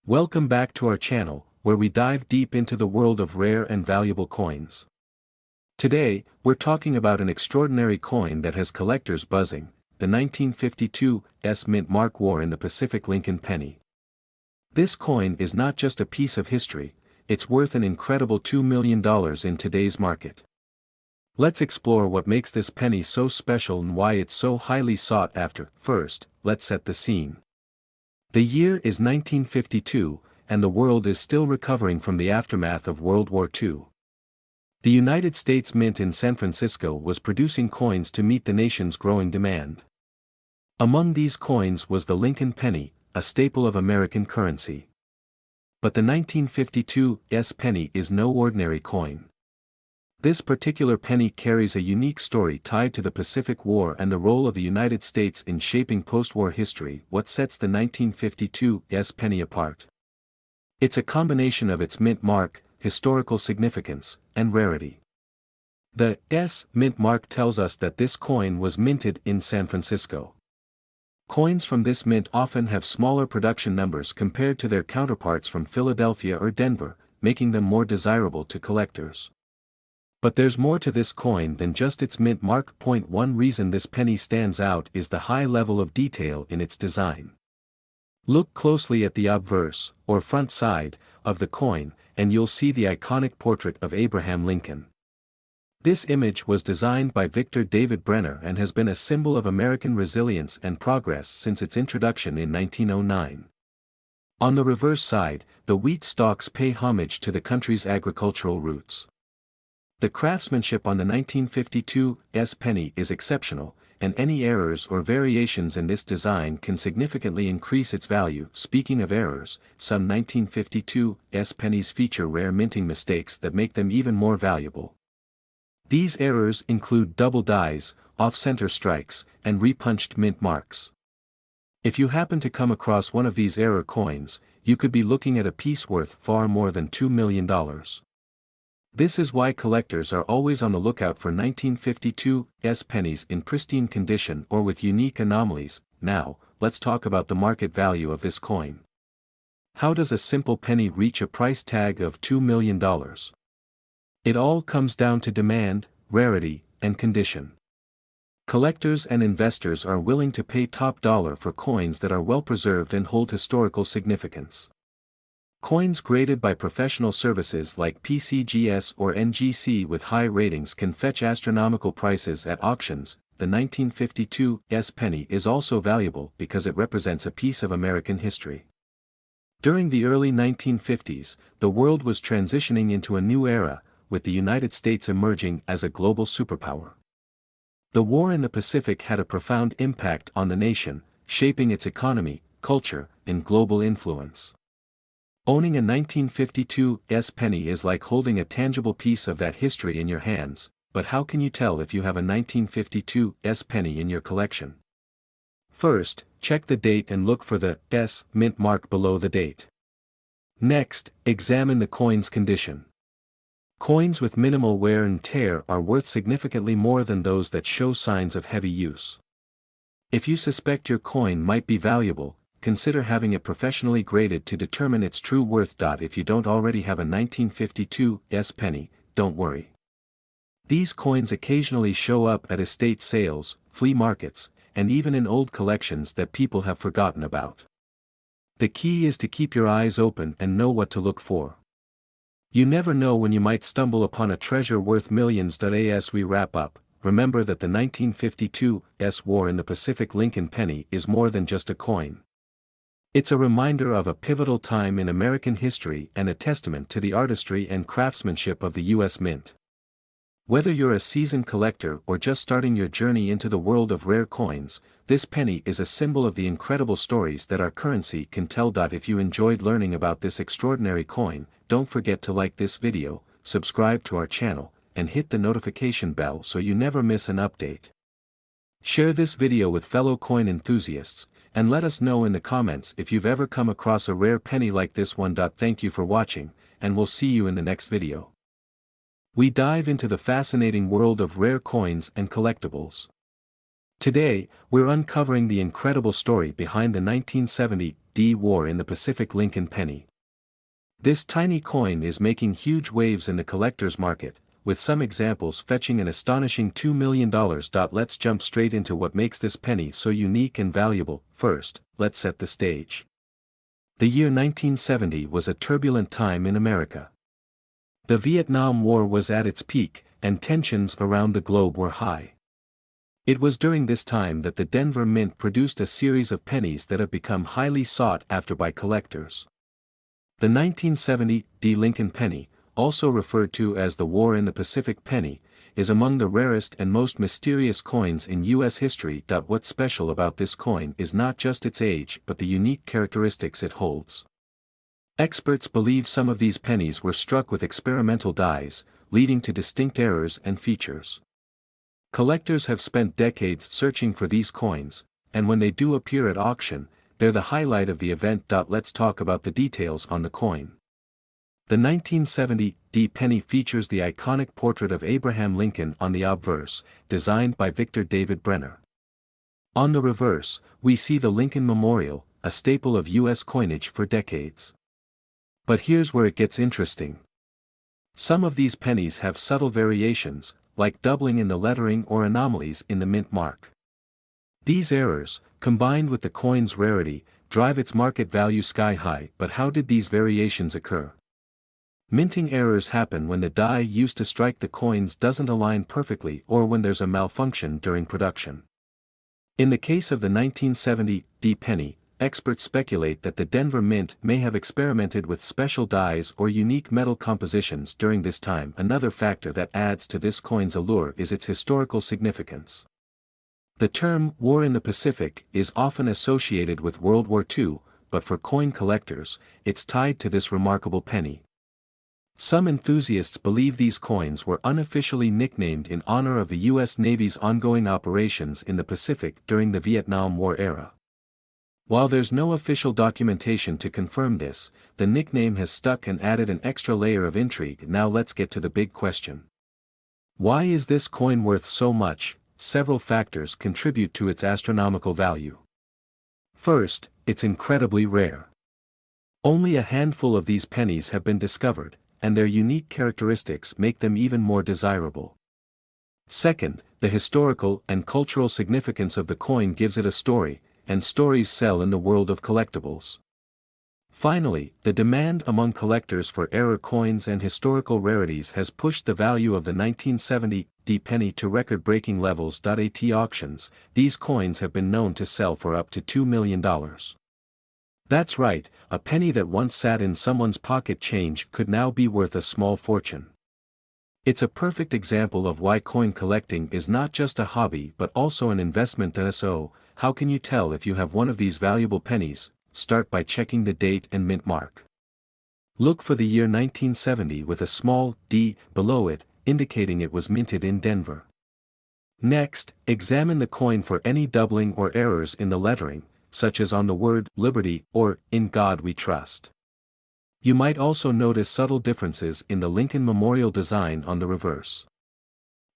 Welcome back to our channel, where we dive deep into the world of rare and valuable coins. Today, we're talking about an extraordinary coin that has collectors buzzing, the 1952 mint mark war in the Pacific Lincoln penny. This coin is not just a piece of history, it's worth an incredible $2 million in today's market. Let's explore what makes this penny so special and why it's so highly sought after. First, let's set the scene. The year is 1952, and the world is still recovering from the aftermath of World War II. The United States Mint in San Francisco was producing coins to meet the nation's growing demand. Among these coins was the Lincoln penny, a staple of American currency. But the 1952 penny is no ordinary coin. This particular penny carries a unique story tied to the Pacific War and the role of the United States in shaping post-war history. What sets the 1952 penny apart? It's a combination of its mint mark, historical significance, and rarity. The mint mark tells us that this coin was minted in San Francisco. Coins from this mint often have smaller production numbers compared to their counterparts from Philadelphia or Denver, making them more desirable to collectors. But there's more to this coin than just its mint mark. One reason this penny stands out is the high level of detail in its design. Look closely at the obverse, or front side, of the coin, and you'll see the iconic portrait of Abraham Lincoln. This image was designed by Victor David Brenner and has been a symbol of American resilience and progress since its introduction in 1909. On the reverse side, the wheat stalks pay homage to the country's agricultural roots. The craftsmanship on the 1952 penny is exceptional, and any errors or variations in this design can significantly increase its value. Speaking of errors, some 1952 pennies feature rare minting mistakes that make them even more valuable. These errors include double dies, off-center strikes, and repunched mint marks. If you happen to come across one of these error coins, you could be looking at a piece worth far more than $2 million. This is why collectors are always on the lookout for 1952 pennies in pristine condition or with unique anomalies. Now, let's talk about the market value of this coin. How does a simple penny reach a price tag of $2 million? It all comes down to demand, rarity, and condition. Collectors and investors are willing to pay top dollar for coins that are well preserved and hold historical significance. Coins graded by professional services like PCGS or NGC with high ratings can fetch astronomical prices at auctions. The 1952 penny is also valuable because it represents a piece of American history. During the early 1950s, the world was transitioning into a new era, with the United States emerging as a global superpower. The war in the Pacific had a profound impact on the nation, shaping its economy, culture, and global influence. Owning a 1952 penny is like holding a tangible piece of that history in your hands, but how can you tell if you have a 1952 penny in your collection? First, check the date and look for the mint mark below the date. Next, examine the coin's condition. Coins with minimal wear and tear are worth significantly more than those that show signs of heavy use. If you suspect your coin might be valuable, consider having it professionally graded to determine its true worth. If you don't already have a 1952 penny, don't worry. These coins occasionally show up at estate sales, flea markets, and even in old collections that people have forgotten about. The key is to keep your eyes open and know what to look for. You never know when you might stumble upon a treasure worth millions. As we wrap up, remember that the 1952 war in the Pacific Lincoln penny is more than just a coin. It's a reminder of a pivotal time in American history and a testament to the artistry and craftsmanship of the U.S. Mint. Whether you're a seasoned collector or just starting your journey into the world of rare coins, this penny is a symbol of the incredible stories that our currency can tell. If you enjoyed learning about this extraordinary coin, don't forget to like this video, subscribe to our channel, and hit the notification bell so you never miss an update. Share this video with fellow coin enthusiasts, and let us know in the comments if you've ever come across a rare penny like this one. Thank you for watching, and we'll see you in the next video. We dive into the fascinating world of rare coins and collectibles. Today, we're uncovering the incredible story behind the 1970 1970 War in the Pacific Lincoln penny. This tiny coin is making huge waves in the collector's market, with some examples fetching an astonishing $2 million. Let's jump straight into what makes this penny so unique and valuable. First, let's set the stage. The year 1970 was a turbulent time in America. The Vietnam War was at its peak, and tensions around the globe were high. It was during this time that the Denver Mint produced a series of pennies that have become highly sought after by collectors. The 1970 Lincoln penny, also referred to as the War in the Pacific penny, is among the rarest and most mysterious coins in U.S. history. What's special about this coin is not just its age but the unique characteristics it holds. Experts believe some of these pennies were struck with experimental dies, leading to distinct errors and features. Collectors have spent decades searching for these coins, and when they do appear at auction, they're the highlight of the event. Let's talk about the details on the coin. The 1970 penny features the iconic portrait of Abraham Lincoln on the obverse, designed by Victor David Brenner. On the reverse, we see the Lincoln Memorial, a staple of U.S. coinage for decades. But here's where it gets interesting. Some of these pennies have subtle variations, like doubling in the lettering or anomalies in the mint mark. These errors, combined with the coin's rarity, drive its market value sky high. But how did these variations occur? Minting errors happen when the die used to strike the coins doesn't align perfectly or when there's a malfunction during production. In the case of the 1970 penny, experts speculate that the Denver Mint may have experimented with special dies or unique metal compositions during this time. Another factor that adds to this coin's allure is its historical significance. The term War in the Pacific is often associated with World War II, but for coin collectors, it's tied to this remarkable penny. Some enthusiasts believe these coins were unofficially nicknamed in honor of the U.S. Navy's ongoing operations in the Pacific during the Vietnam War era. While there's no official documentation to confirm this, the nickname has stuck and added an extra layer of intrigue. Now let's get to the big question. Why is this coin worth so much? Several factors contribute to its astronomical value. First, it's incredibly rare. Only a handful of these pennies have been discovered, and their unique characteristics make them even more desirable. Second, the historical and cultural significance of the coin gives it a story, and stories sell in the world of collectibles. Finally, the demand among collectors for rare coins and historical rarities has pushed the value of the 1970 penny to record-breaking levels. At auctions, these coins have been known to sell for up to $2 million. That's right, a penny that once sat in someone's pocket change could now be worth a small fortune. It's a perfect example of why coin collecting is not just a hobby but also an investment. So, how can you tell if you have one of these valuable pennies? Start by checking the date and mint mark. Look for the year 1970 with a small d below it, indicating it was minted in Denver. Next, examine the coin for any doubling or errors in the lettering, such as on the word Liberty or In God We Trust. You might also notice subtle differences in the Lincoln Memorial design on the reverse.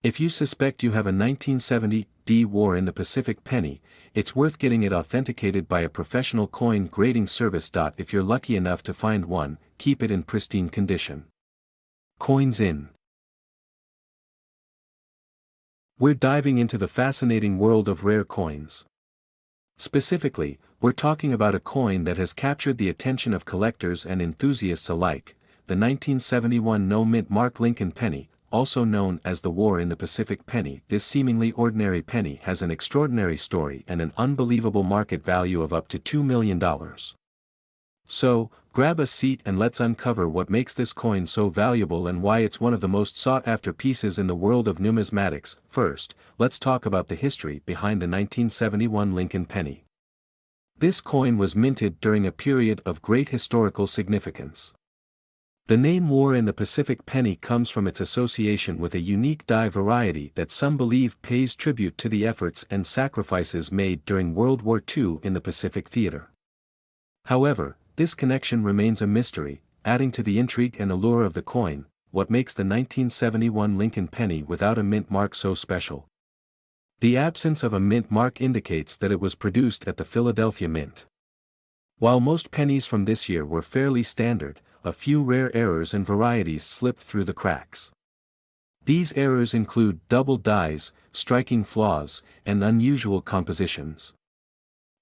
If you suspect you have a 1970 War in the Pacific penny, it's worth getting it authenticated by a professional coin grading service. If you're lucky enough to find one, keep it in pristine condition. Coins in. We're diving into the fascinating world of rare coins. Specifically, we're talking about a coin that has captured the attention of collectors and enthusiasts alike, the 1971 no-mint mark Lincoln penny, also known as the War in the Pacific penny. This seemingly ordinary penny has an extraordinary story and an unbelievable market value of up to $2 million. So, grab a seat and let's uncover what makes this coin so valuable and why it's one of the most sought-after pieces in the world of numismatics. First, let's talk about the history behind the 1971 Lincoln penny. This coin was minted during a period of great historical significance. The name War in the Pacific penny comes from its association with a unique die variety that some believe pays tribute to the efforts and sacrifices made during World War II in the Pacific theater. However, this connection remains a mystery, adding to the intrigue and allure of the coin. What makes the 1971 Lincoln penny without a mint mark so special? The absence of a mint mark indicates that it was produced at the Philadelphia Mint. While most pennies from this year were fairly standard, a few rare errors and varieties slipped through the cracks. These errors include double dies, striking flaws, and unusual compositions.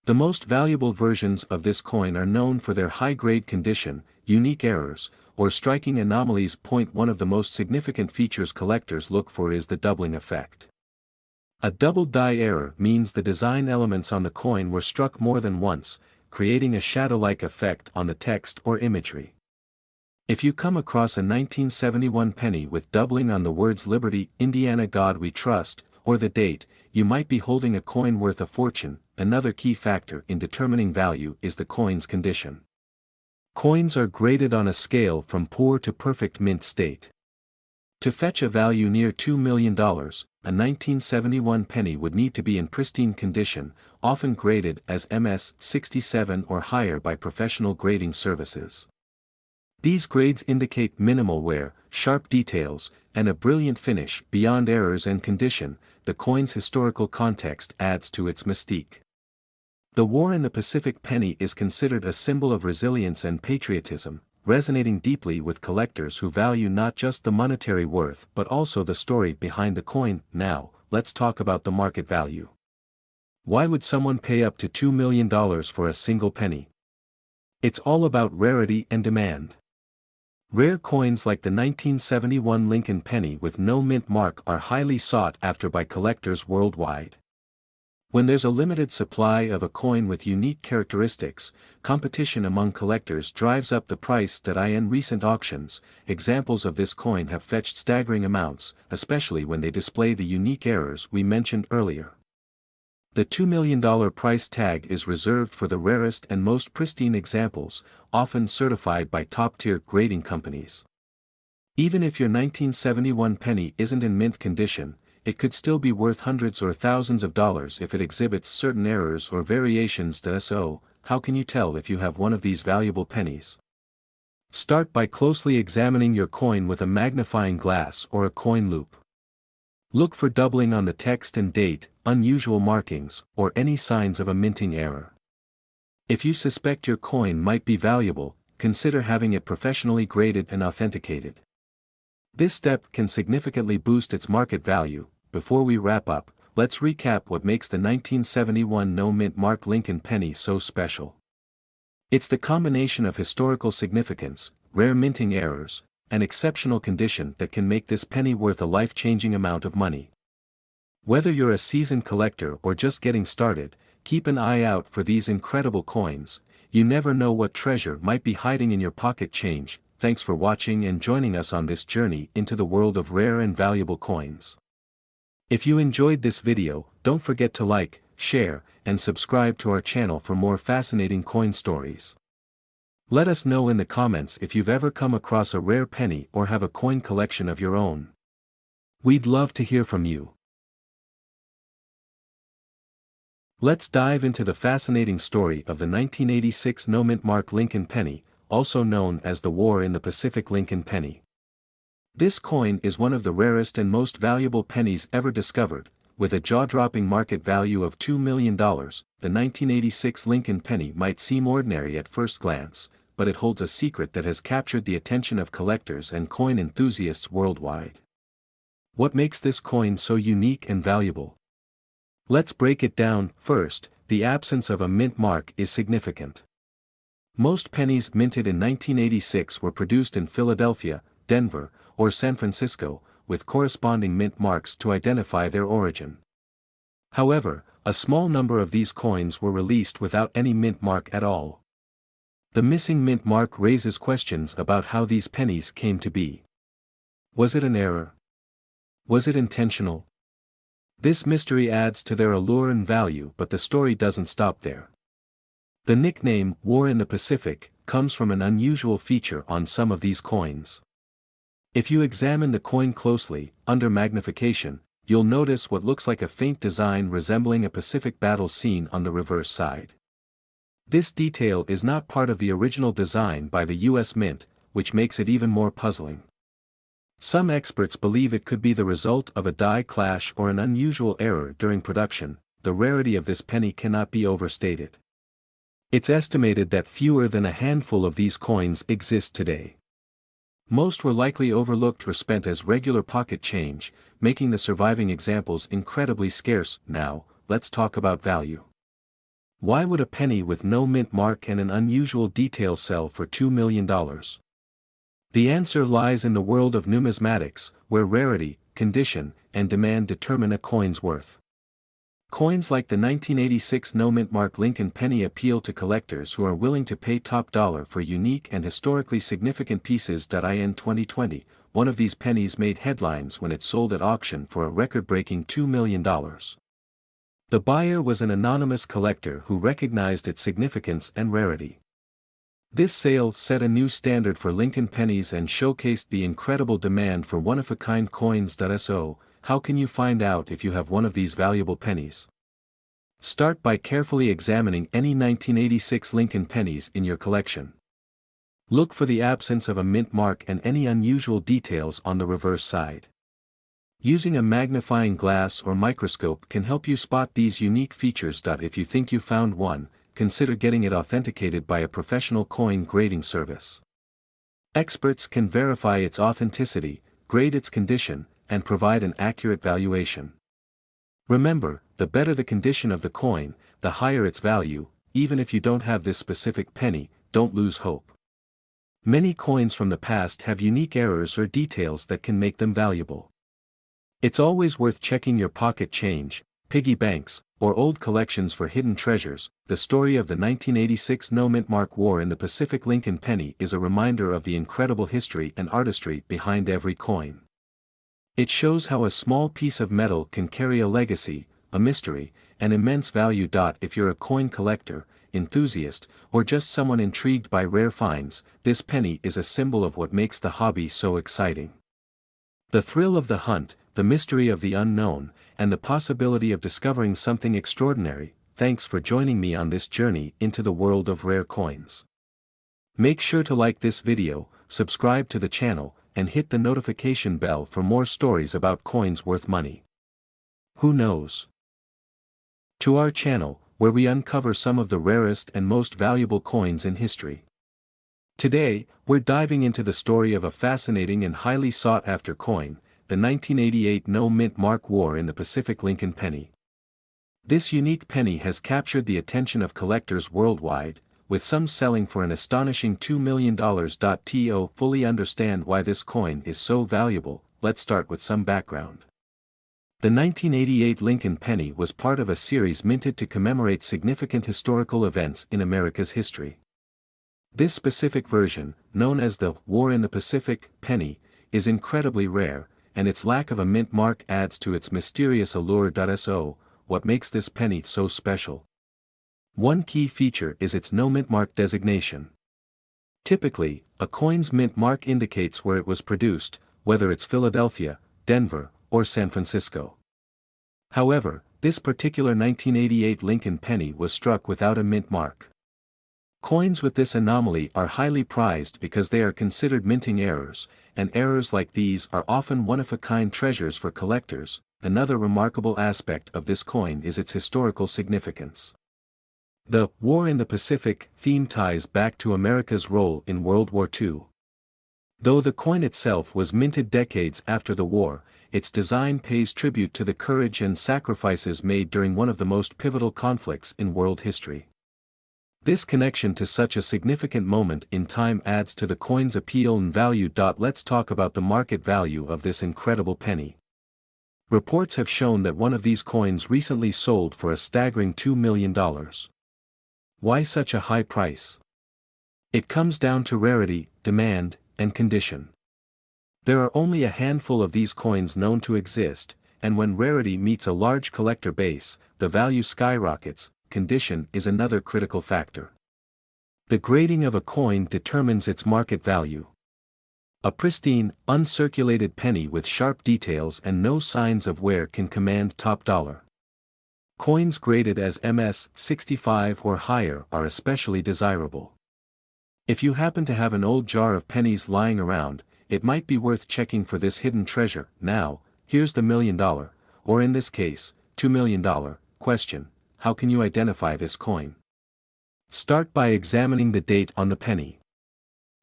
The most valuable versions of this coin are known for their high-grade condition, unique errors, or striking anomalies. One of the most significant features collectors look for is the doubling effect. A double die error means the design elements on the coin were struck more than once, creating a shadow-like effect on the text or imagery. If you come across a 1971 penny with doubling on the words Liberty, Indiana God We Trust, or the date, you might be holding a coin worth a fortune. Another key factor in determining value is the coin's condition. Coins are graded on a scale from poor to perfect mint state. To fetch a value near $2 million, a 1971 penny would need to be in pristine condition, often graded as MS 67 or higher by professional grading services. These grades indicate minimal wear, sharp details, and a brilliant finish. Beyond errors and condition, the coin's historical context adds to its mystique. The War in the Pacific penny is considered a symbol of resilience and patriotism, resonating deeply with collectors who value not just the monetary worth but also the story behind the coin. Now, let's talk about the market value. Why would someone pay up to $2 million for a single penny? It's all about rarity and demand. Rare coins like the 1971 Lincoln penny with no mint mark are highly sought after by collectors worldwide. When there's a limited supply of a coin with unique characteristics, competition among collectors drives up the price. In recent auctions, examples of this coin have fetched staggering amounts, especially when they display the unique errors we mentioned earlier. The $2 million price tag is reserved for the rarest and most pristine examples, often certified by top-tier grading companies. Even if your 1971 penny isn't in mint condition, it could still be worth hundreds or thousands of dollars if it exhibits certain errors or variations. So, how can you tell if you have one of these valuable pennies? Start by closely examining your coin with a magnifying glass or a coin loupe. Look for doubling on the text and date, unusual markings, or any signs of a minting error. If you suspect your coin might be valuable, consider having it professionally graded and authenticated. This step can significantly boost its market value. Before we wrap up, let's recap what makes the 1971 no mint mark Lincoln penny so special. It's the combination of historical significance, rare minting errors, and exceptional condition that can make this penny worth a life-changing amount of money. Whether you're a seasoned collector or just getting started, keep an eye out for these incredible coins. You never know what treasure might be hiding in your pocket change. Thanks for watching and joining us on this journey into the world of rare and valuable coins. If you enjoyed this video, don't forget to like, share, and subscribe to our channel for more fascinating coin stories. Let us know in the comments if you've ever come across a rare penny or have a coin collection of your own. We'd love to hear from you. Let's dive into the fascinating story of the 1986 no mint mark Lincoln penny, also known as the War in the Pacific Lincoln penny. This coin is one of the rarest and most valuable pennies ever discovered, with a jaw-dropping market value of $2 million. The 1986 Lincoln penny might seem ordinary at first glance, but it holds a secret that has captured the attention of collectors and coin enthusiasts worldwide. What makes this coin so unique and valuable? Let's break it down. First, the absence of a mint mark is significant. Most pennies minted in 1986 were produced in Philadelphia, Denver, or San Francisco, with corresponding mint marks to identify their origin. However, a small number of these coins were released without any mint mark at all. The missing mint mark raises questions about how these pennies came to be. Was it an error? Was it intentional? This mystery adds to their allure and value, but the story doesn't stop there. The nickname, War in the Pacific, comes from an unusual feature on some of these coins. If you examine the coin closely, under magnification, you'll notice what looks like a faint design resembling a Pacific battle scene on the reverse side. This detail is not part of the original design by the U.S. Mint, which makes it even more puzzling. Some experts believe it could be the result of a die clash or an unusual error during production. The rarity of this penny cannot be overstated. It's estimated that fewer than a handful of these coins exist today. Most were likely overlooked or spent as regular pocket change, making the surviving examples incredibly scarce. Now, let's talk about value. Why would a penny with no mint mark and an unusual detail sell for $2 million? The answer lies in the world of numismatics, where rarity, condition, and demand determine a coin's worth. Coins like the 1986 no-mint mark Lincoln penny appeal to collectors who are willing to pay top dollar for unique and historically significant pieces. In 2020, one of these pennies made headlines when it sold at auction for a record-breaking $2 million. The buyer was an anonymous collector who recognized its significance and rarity. This sale set a new standard for Lincoln pennies and showcased the incredible demand for one-of-a-kind coins. So, how can you find out if you have one of these valuable pennies? Start by carefully examining any 1986 Lincoln pennies in your collection. Look for the absence of a mint mark and any unusual details on the reverse side. Using a magnifying glass or microscope can help you spot these unique features. If you think you found one, consider getting it authenticated by a professional coin grading service. Experts can verify its authenticity, grade its condition, and provide an accurate valuation. Remember, the better the condition of the coin, the higher its value. Even if you don't have this specific penny, don't lose hope. Many coins from the past have unique errors or details that can make them valuable. It's always worth checking your pocket change, piggy banks, or old collections for hidden treasures. The story of the 1986 no-mint mark war in the Pacific Lincoln penny is a reminder of the incredible history and artistry behind every coin. It shows how a small piece of metal can carry a legacy, a mystery, and immense value. If you're a coin collector, enthusiast, or just someone intrigued by rare finds, this penny is a symbol of what makes the hobby so exciting. The thrill of the hunt, the mystery of the unknown, and the possibility of discovering something extraordinary. Thanks for joining me on this journey into the world of rare coins. Make sure to like this video, subscribe to the channel, and hit the notification bell for more stories about coins worth money. Who knows? To our channel, where we uncover some of the rarest and most valuable coins in history. Today, we're diving into the story of a fascinating and highly sought-after coin, the 1988 no-mint mark war in the Pacific Lincoln penny. This unique penny has captured the attention of collectors worldwide, with some selling for an astonishing $2 million. To fully understand why this coin is so valuable, let's start with some background. The 1988 Lincoln penny was part of a series minted to commemorate significant historical events in America's history. This specific version, known as the War in the Pacific penny, is incredibly rare, and its lack of a mint mark adds to its mysterious allure. So, what makes this penny so special? One key feature is its no mint mark designation. Typically, a coin's mint mark indicates where it was produced, whether it's Philadelphia, Denver, or San Francisco. However, this particular 1988 Lincoln penny was struck without a mint mark. Coins with this anomaly are highly prized because they are considered minting errors, and errors like these are often one-of-a-kind treasures for collectors. Another remarkable aspect of this coin is its historical significance. The War in the Pacific theme ties back to America's role in World War II. Though the coin itself was minted decades after the war, its design pays tribute to the courage and sacrifices made during one of the most pivotal conflicts in world history. This connection to such a significant moment in time adds to the coin's appeal and value. Let's talk about the market value of this incredible penny. Reports have shown that one of these coins recently sold for a staggering $2 million. Why such a high price? It comes down to rarity, demand, and condition. There are only a handful of these coins known to exist, and when rarity meets a large collector base, the value skyrockets. Condition is another critical factor. The grading of a coin determines its market value. A pristine, uncirculated penny with sharp details and no signs of wear can command top dollar. Coins graded as MS 65 or higher are especially desirable. If you happen to have an old jar of pennies lying around, it might be worth checking for this hidden treasure. Now, here's the $1 million, or in this case, $2 million, question: how can you identify this coin? Start by examining the date on the penny.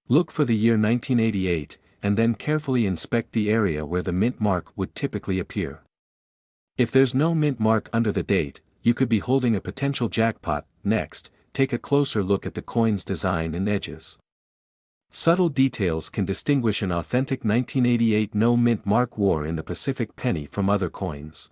Look for the year 1988, and then carefully inspect the area where the mint mark would typically appear. If there's no mint mark under the date, you could be holding a potential jackpot. Next, take a closer look at the coin's design and edges. Subtle details can distinguish an authentic 1988 no mint mark War in the Pacific penny from other coins.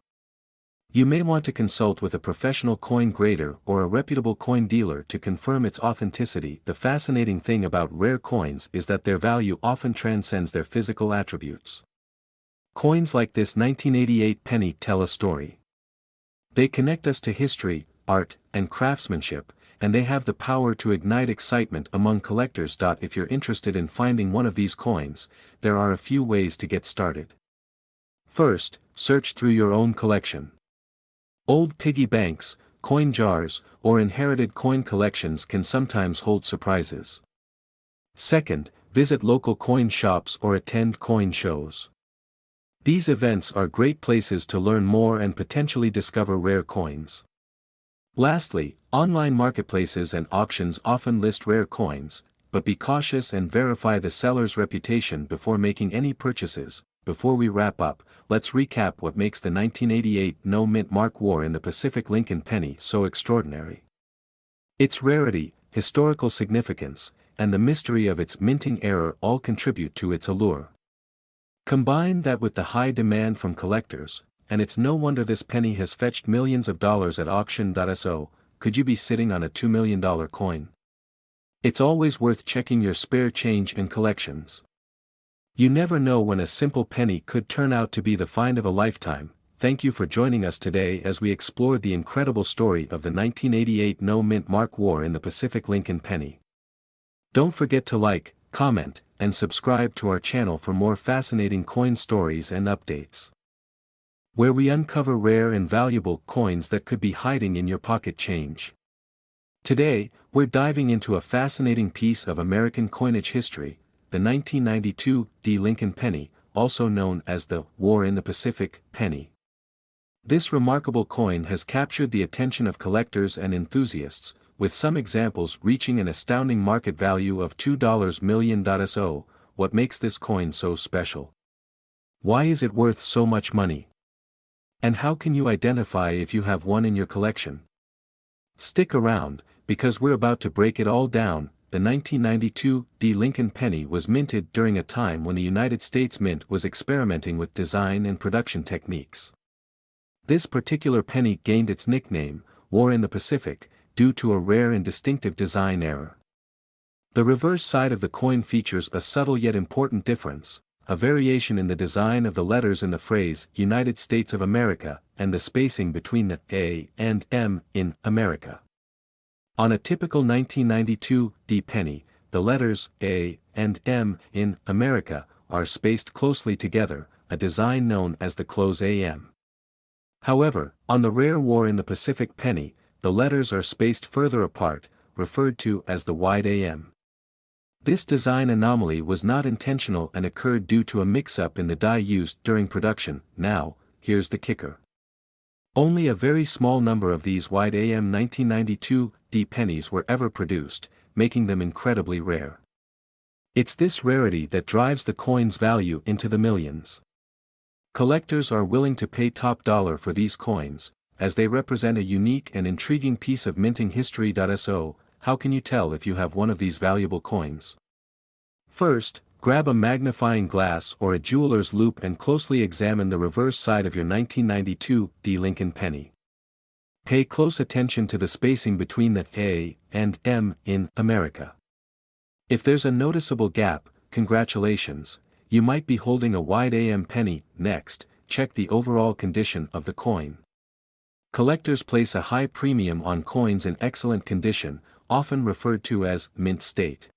You may want to consult with a professional coin grader or a reputable coin dealer to confirm its authenticity. The fascinating thing about rare coins is that their value often transcends their physical attributes. Coins like this 1988 penny tell a story. They connect us to history, art, and craftsmanship, and they have the power to ignite excitement among collectors. If you're interested in finding one of these coins, there are a few ways to get started. First, search through your own collection. Old piggy banks, coin jars, or inherited coin collections can sometimes hold surprises. Second, visit local coin shops or attend coin shows. These events are great places to learn more and potentially discover rare coins. Lastly, online marketplaces and auctions often list rare coins, but be cautious and verify the seller's reputation before making any purchases. Before we wrap up, let's recap what makes the 1988 no mint mark War in the Pacific Lincoln penny so extraordinary. Its rarity, historical significance, and the mystery of its minting era all contribute to its allure. Combine that with the high demand from collectors, and it's no wonder this penny has fetched millions of dollars at auction. So, could you be sitting on a $2 million coin? It's always worth checking your spare change in collections. You never know when a simple penny could turn out to be the find of a lifetime. Thank you for joining us today as we explored the incredible story of the 1988 no mint mark War in the Pacific Lincoln penny. Don't forget to like, comment, and subscribe to our channel for more fascinating coin stories and updates, where we uncover rare and valuable coins that could be hiding in your pocket change. Today, we're diving into a fascinating piece of American coinage history, the 1992 Lincoln penny, also known as the War in the Pacific penny. This remarkable coin has captured the attention of collectors and enthusiasts, with some examples reaching an astounding market value of $2 million. So, what makes this coin so special? Why is it worth so much money? And how can you identify if you have one in your collection? Stick around, because we're about to break it all down. The 1992 Lincoln penny was minted during a time when the United States Mint was experimenting with design and production techniques. This particular penny gained its nickname, War in the Pacific, due to a rare and distinctive design error. The reverse side of the coin features a subtle yet important difference, a variation in the design of the letters in the phrase United States of America, and the spacing between the A and M in America. On a typical 1992 penny, the letters A and M in America are spaced closely together, a design known as the close AM. However, on the rare War in the Pacific penny, the letters are spaced further apart, referred to as the wide AM. This design anomaly was not intentional and occurred due to a mix-up in the die used during production. Now, here's the kicker. Only a very small number of these wide AM 1992 pennies were ever produced, making them incredibly rare. It's this rarity that drives the coin's value into the millions. Collectors are willing to pay top dollar for these coins, as they represent a unique and intriguing piece of minting history. So, how can you tell if you have one of these valuable coins? First, grab a magnifying glass or a jeweler's loupe and closely examine the reverse side of your 1992 Lincoln penny. Pay close attention to the spacing between the A and M in America. If there's a noticeable gap, congratulations, you might be holding a wide AM penny. Next, check the overall condition of the coin. Collectors place a high premium on coins in excellent condition, often referred to as mint state.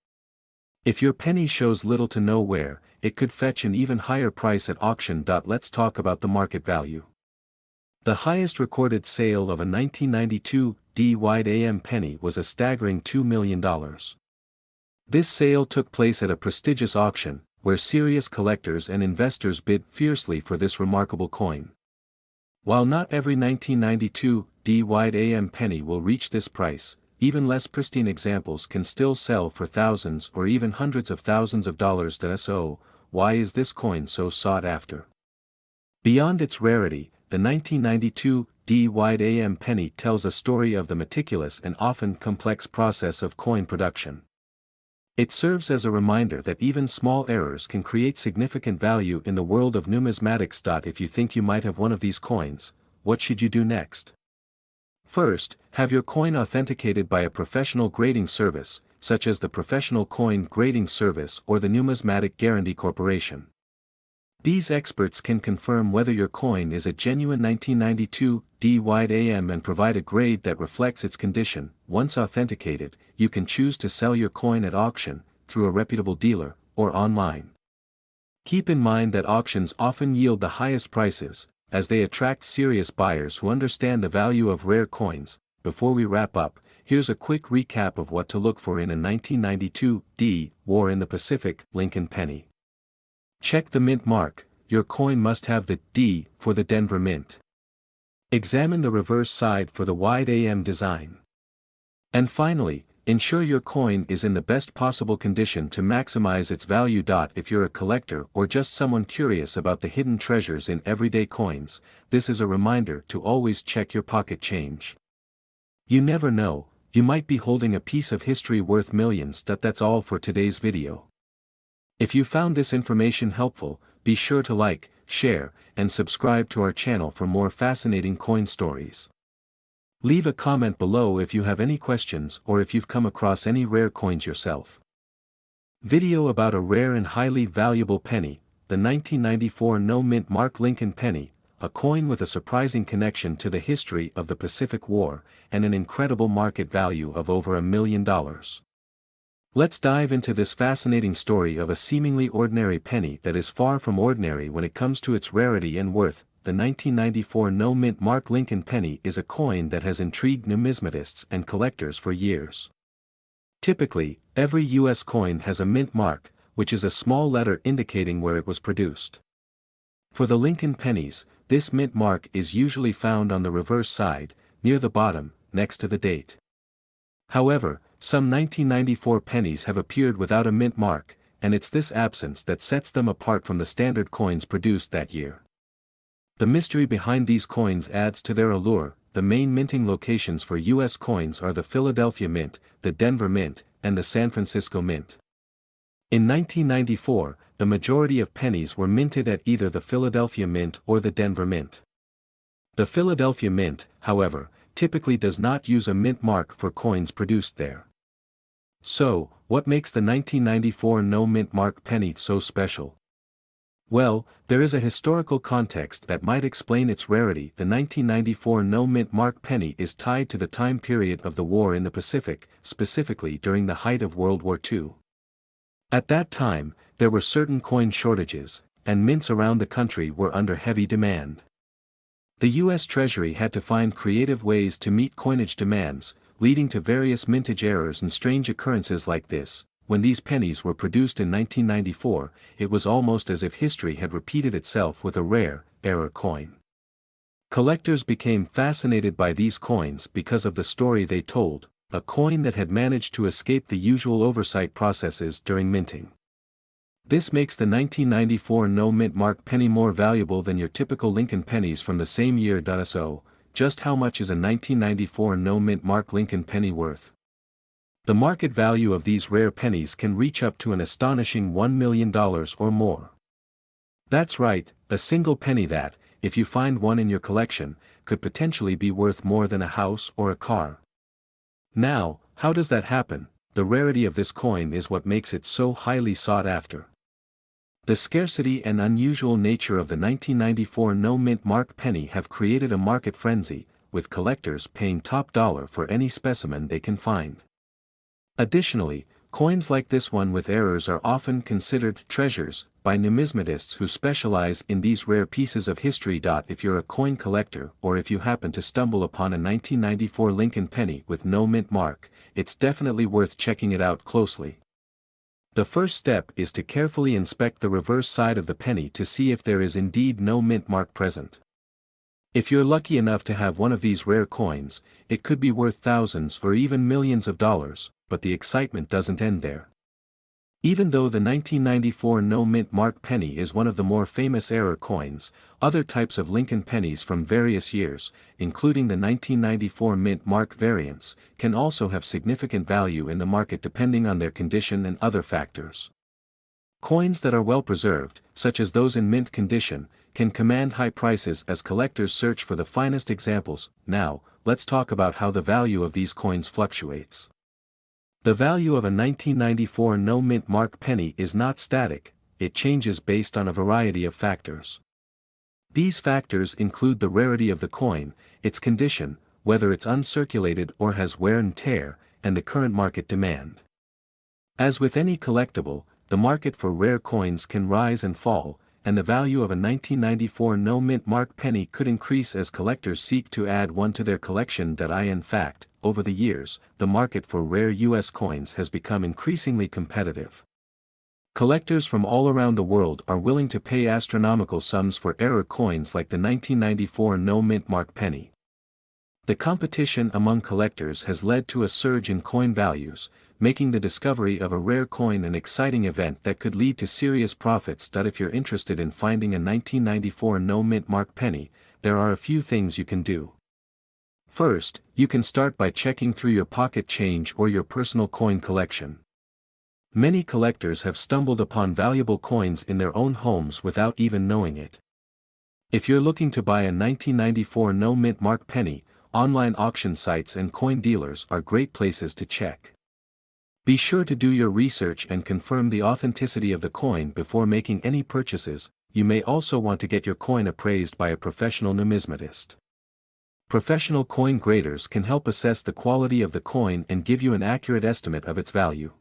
If your penny shows little to no wear, it could fetch an even higher price at auction. Let's talk about the market value. The highest recorded sale of a 1992 wide AM penny was a staggering $2 million. This sale took place at a prestigious auction, where serious collectors and investors bid fiercely for this remarkable coin. While not every 1992 wide AM penny will reach this price, even less pristine examples can still sell for thousands or even hundreds of thousands of dollars. So, why is this coin so sought after? Beyond its rarity, the 1992 D-Wide AM penny tells a story of the meticulous and often complex process of coin production. It serves as a reminder that even small errors can create significant value in the world of numismatics. If you think you might have one of these coins, what should you do next? First, have your coin authenticated by a professional grading service, such as the Professional Coin Grading Service or the Numismatic Guarantee Corporation. These experts can confirm whether your coin is a genuine 1992 D-Wide AM and provide a grade that reflects its condition. Once authenticated, you can choose to sell your coin at auction, through a reputable dealer, or online. Keep in mind that auctions often yield the highest prices, as they attract serious buyers who understand the value of rare coins. Before we wrap up, here's a quick recap of what to look for in a 1992 D. War in the Pacific Lincoln penny. Check the mint mark. Your coin must have the D for the Denver Mint. Examine the reverse side for the wide AM design. And finally, ensure your coin is in the best possible condition to maximize its value. If you're a collector or just someone curious about the hidden treasures in everyday coins, this is a reminder to always check your pocket change. You never know, you might be holding a piece of history worth millions. That's all for today's video. If you found this information helpful, be sure to like, share, and subscribe to our channel for more fascinating coin stories. Leave a comment below if you have any questions or if you've come across any rare coins yourself. Video about a rare and highly valuable penny, the 1994 No Mint Mark Lincoln penny, a coin with a surprising connection to the history of the Pacific War, and an incredible market value of over $1 million. Let's dive into this fascinating story of a seemingly ordinary penny that is far from ordinary when it comes to its rarity and worth. The 1994 No Mint Mark Lincoln penny is a coin that has intrigued numismatists and collectors for years. Typically, every U.S. coin has a mint mark, which is a small letter indicating where it was produced. For the Lincoln pennies, this mint mark is usually found on the reverse side, near the bottom, next to the date. However, some 1994 pennies have appeared without a mint mark, and it's this absence that sets them apart from the standard coins produced that year. The mystery behind these coins adds to their allure. The main minting locations for U.S. coins are the Philadelphia Mint, the Denver Mint, and the San Francisco Mint. In 1994, the majority of pennies were minted at either the Philadelphia Mint or the Denver Mint. The Philadelphia Mint, however, typically does not use a mint mark for coins produced there. So, what makes the 1994 No Mint Mark penny so special? Well, there is a historical context that might explain its rarity. The 1994 No Mint Mark penny is tied to the time period of the war in the Pacific, specifically during the height of World War II. At that time, there were certain coin shortages, and mints around the country were under heavy demand. The U.S. Treasury had to find creative ways to meet coinage demands, leading to various mintage errors and strange occurrences like this. When these pennies were produced in 1994, it was almost as if history had repeated itself with a rare, error coin. Collectors became fascinated by these coins because of the story they told, a coin that had managed to escape the usual oversight processes during minting. This makes the 1994 No Mint Mark penny more valuable than your typical Lincoln pennies from the same year. So, just how much is a 1994 No Mint Mark Lincoln penny worth? The market value of these rare pennies can reach up to an astonishing $1 million or more. That's right, a single penny that, if you find one in your collection, could potentially be worth more than a house or a car. Now, how does that happen? The rarity of this coin is what makes it so highly sought after. The scarcity and unusual nature of the 1994 No Mint Mark penny have created a market frenzy, with collectors paying top dollar for any specimen they can find. Additionally, coins like this one with errors are often considered treasures by numismatists who specialize in these rare pieces of history. If you're a coin collector or if you happen to stumble upon a 1994 Lincoln penny with no mint mark, it's definitely worth checking it out closely. The first step is to carefully inspect the reverse side of the penny to see if there is indeed no mint mark present. If you're lucky enough to have one of these rare coins, it could be worth thousands or even millions of dollars, but the excitement doesn't end there. Even though the 1994 no-mint mark penny is one of the more famous error coins, other types of Lincoln pennies from various years, including the 1994 mint mark variants, can also have significant value in the market depending on their condition and other factors. Coins that are well preserved, such as those in mint condition, can command high prices as collectors search for the finest examples. Now, let's talk about how the value of these coins fluctuates. The value of a 1994 no-mint mark penny is not static, it changes based on a variety of factors. These factors include the rarity of the coin, its condition, whether it's uncirculated or has wear and tear, and the current market demand. As with any collectible, the market for rare coins can rise and fall, and the value of a 1994 no-mint mark penny could increase as collectors seek to add one to their collection. In fact, over the years, the market for rare U.S. coins has become increasingly competitive. Collectors from all around the world are willing to pay astronomical sums for error coins like the 1994 no-mint mark penny. The competition among collectors has led to a surge in coin values, making the discovery of a rare coin an exciting event that could lead to serious profits. If you're interested in finding a 1994 no-mint mark penny, there are a few things you can do. First, you can start by checking through your pocket change or your personal coin collection. Many collectors have stumbled upon valuable coins in their own homes without even knowing it. If you're looking to buy a 1994 no-mint mark penny, online auction sites and coin dealers are great places to check. Be sure to do your research and confirm the authenticity of the coin before making any purchases. You may also want to get your coin appraised by a professional numismatist. Professional coin graders can help assess the quality of the coin and give you an accurate estimate of its value.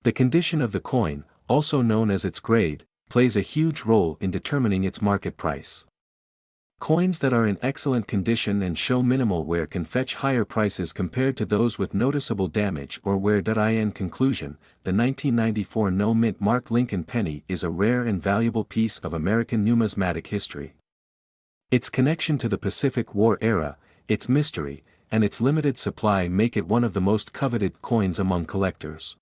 The condition of the coin, also known as its grade, plays a huge role in determining its market price. Coins that are in excellent condition and show minimal wear can fetch higher prices compared to those with noticeable damage or wear. In conclusion, the 1994 no-mint mark Lincoln penny is a rare and valuable piece of American numismatic history. Its connection to the Pacific War era, its mystery, and its limited supply make it one of the most coveted coins among collectors.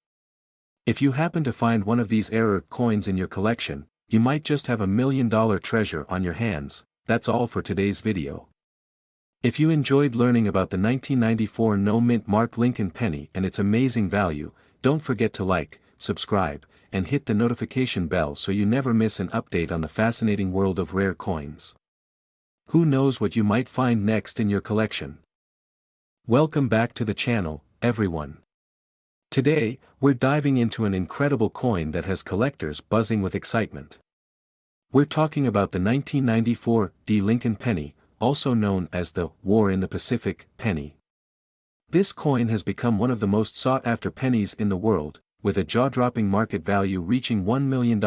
If you happen to find one of these error coins in your collection, you might just have $1 million treasure on your hands. That's all for today's video. If you enjoyed learning about the 1994 no-mint mark Lincoln penny and its amazing value, don't forget to like, subscribe, and hit the notification bell so you never miss an update on the fascinating world of rare coins. Who knows what you might find next in your collection? Welcome back to the channel, everyone. Today, we're diving into an incredible coin that has collectors buzzing with excitement. We're talking about the 1994 Lincoln penny, also known as the War in the Pacific penny. This coin has become one of the most sought-after pennies in the world, with a jaw-dropping market value reaching $1 million.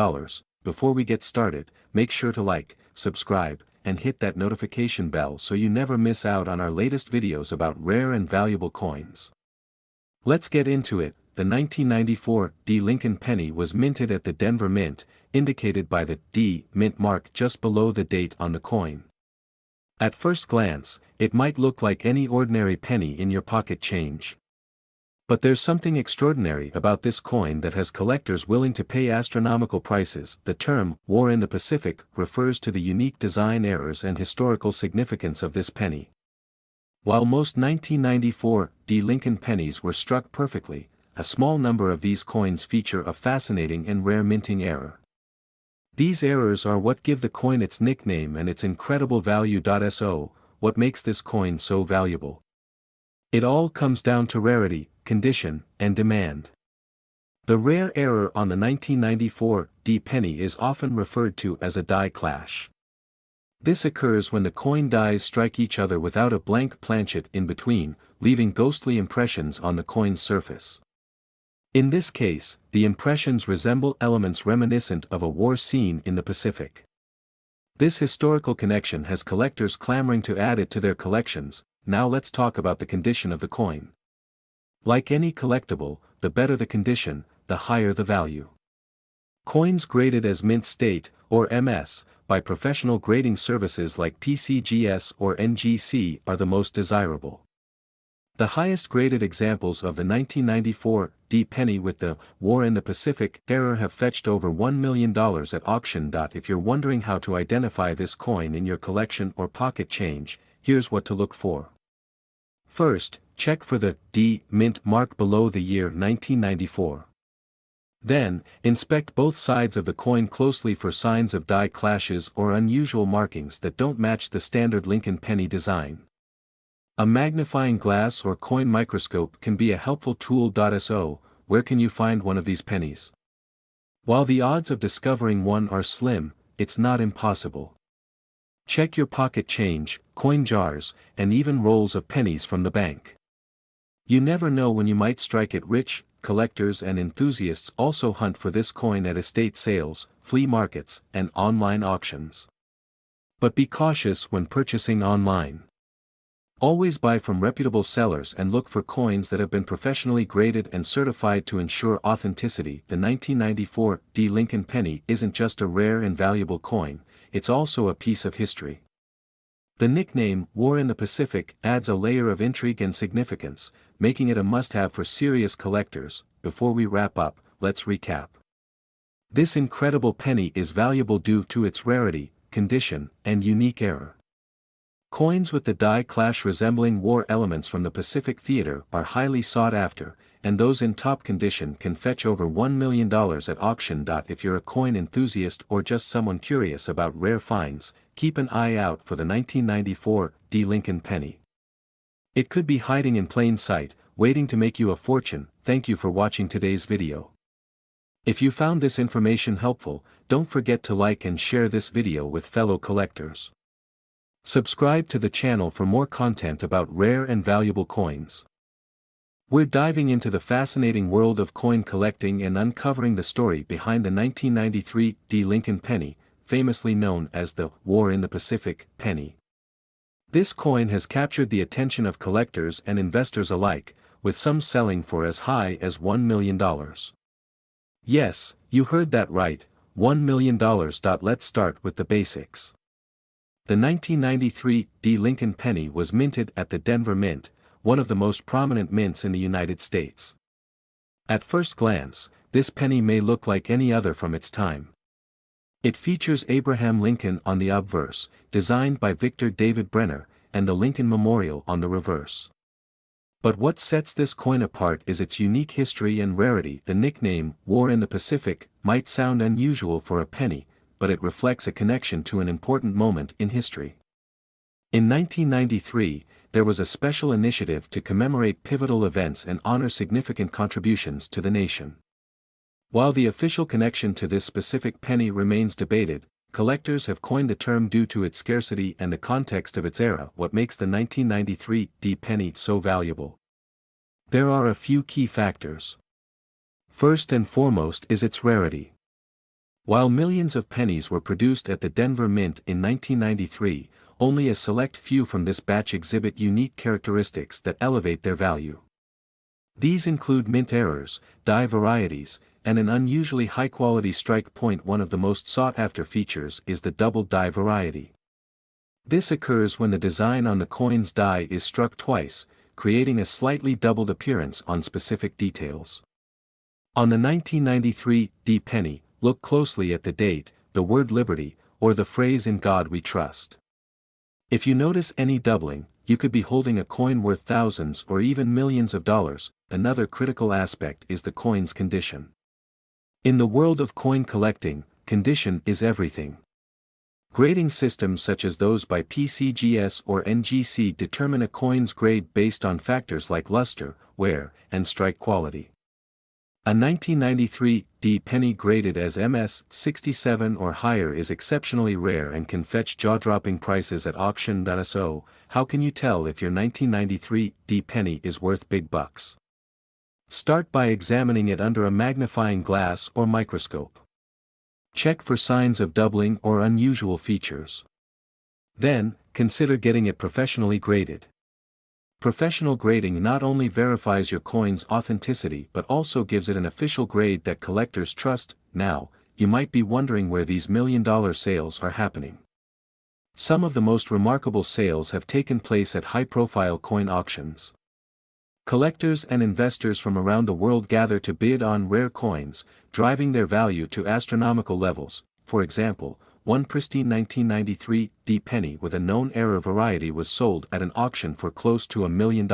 Before we get started, make sure to like, subscribe, and hit that notification bell so you never miss out on our latest videos about rare and valuable coins. Let's get into it. The 1994 Lincoln penny was minted at the Denver Mint, indicated by the D mint mark just below the date on the coin. At first glance, it might look like any ordinary penny in your pocket change. But there's something extraordinary about this coin that has collectors willing to pay astronomical prices. The term "War in the Pacific" refers to the unique design errors and historical significance of this penny. While most 1994 Lincoln pennies were struck perfectly, a small number of these coins feature a fascinating and rare minting error. These errors are what give the coin its nickname and its incredible value. So, what makes this coin so valuable? It all comes down to rarity, condition, and demand. The rare error on the 1994 penny is often referred to as a die clash. This occurs when the coin dies strike each other without a blank planchet in between, leaving ghostly impressions on the coin's surface. In this case, the impressions resemble elements reminiscent of a war scene in the Pacific. This historical connection has collectors clamoring to add it to their collections. Now let's talk about the condition of the coin. Like any collectible, the better the condition, the higher the value. Coins graded as mint state, or MS, by professional grading services like PCGS or NGC are the most desirable. The highest graded examples of the 1994 D penny with the War in the Pacific era have fetched over $1 million at auction. If you're wondering how to identify this coin in your collection or pocket change, here's what to look for. First, check for the D mint mark below the year 1994. Then, inspect both sides of the coin closely for signs of die clashes or unusual markings that don't match the standard Lincoln penny design. A magnifying glass or coin microscope can be a helpful tool. So, where can you find one of these pennies? While the odds of discovering one are slim, it's not impossible. Check your pocket change, coin jars, and even rolls of pennies from the bank. You never know when you might strike it rich. Collectors and enthusiasts also hunt for this coin at estate sales, flea markets, and online auctions. But be cautious when purchasing online. Always buy from reputable sellers and look for coins that have been professionally graded and certified to ensure authenticity. The 1994 D Lincoln penny isn't just a rare and valuable coin, it's also a piece of history. The nickname, War in the Pacific, adds a layer of intrigue and significance, making it a must-have for serious collectors. Before we wrap up, let's recap. This incredible penny is valuable due to its rarity, condition, and unique era. Coins with the die clash resembling war elements from the Pacific Theater are highly sought after, and those in top condition can fetch over $1 million at auction. If you're a coin enthusiast or just someone curious about rare finds, keep an eye out for the 1994 D Lincoln penny. It could be hiding in plain sight, waiting to make you a fortune. Thank you for watching today's video. If you found this information helpful, don't forget to like and share this video with fellow collectors. Subscribe to the channel for more content about rare and valuable coins. We're diving into the fascinating world of coin collecting and uncovering the story behind the 1993 D Lincoln penny, famously known as the War in the Pacific penny. This coin has captured the attention of collectors and investors alike, with some selling for as high as $1 million. Yes, you heard that right, $1 million. Let's start with the basics. The 1993 D Lincoln penny was minted at the Denver Mint, one of the most prominent mints in the United States. At first glance, this penny may look like any other from its time. It features Abraham Lincoln on the obverse, designed by Victor David Brenner, and the Lincoln Memorial on the reverse. But what sets this coin apart is its unique history and rarity. The nickname, War in the Pacific, might sound unusual for a penny, but it reflects a connection to an important moment in history. In 1993, there was a special initiative to commemorate pivotal events and honor significant contributions to the nation. While the official connection to this specific penny remains debated, collectors have coined the term due to its scarcity and the context of its era. What makes the 1993 D penny so valuable? There are a few key factors. First and foremost is its rarity. While millions of pennies were produced at the Denver Mint in 1993, only a select few from this batch exhibit unique characteristics that elevate their value. These include mint errors, die varieties, and an unusually high-quality strike point. One of the most sought-after features is the double die variety. This occurs when the design on the coin's die is struck twice, creating a slightly doubled appearance on specific details. On the 1993 D penny, look closely at the date, the word liberty, or the phrase "In God We Trust." If you notice any doubling, you could be holding a coin worth thousands or even millions of dollars. Another critical aspect is the coin's condition. In the world of coin collecting, condition is everything. Grading systems such as those by PCGS or NGC determine a coin's grade based on factors like luster, wear, and strike quality. A 1993 D penny graded as MS 67 or higher is exceptionally rare and can fetch jaw-dropping prices at auction. So, how can you tell if your 1993 D penny is worth big bucks? Start by examining it under a magnifying glass or microscope. Check for signs of doubling or unusual features. Then, consider getting it professionally graded. Professional grading not only verifies your coin's authenticity but also gives it an official grade that collectors trust. Now, you might be wondering where these million-dollar sales are happening. Some of the most remarkable sales have taken place at high-profile coin auctions. Collectors and investors from around the world gather to bid on rare coins, driving their value to astronomical levels. For example, one pristine 1993 D penny with a known error variety was sold at an auction for close to $1 million.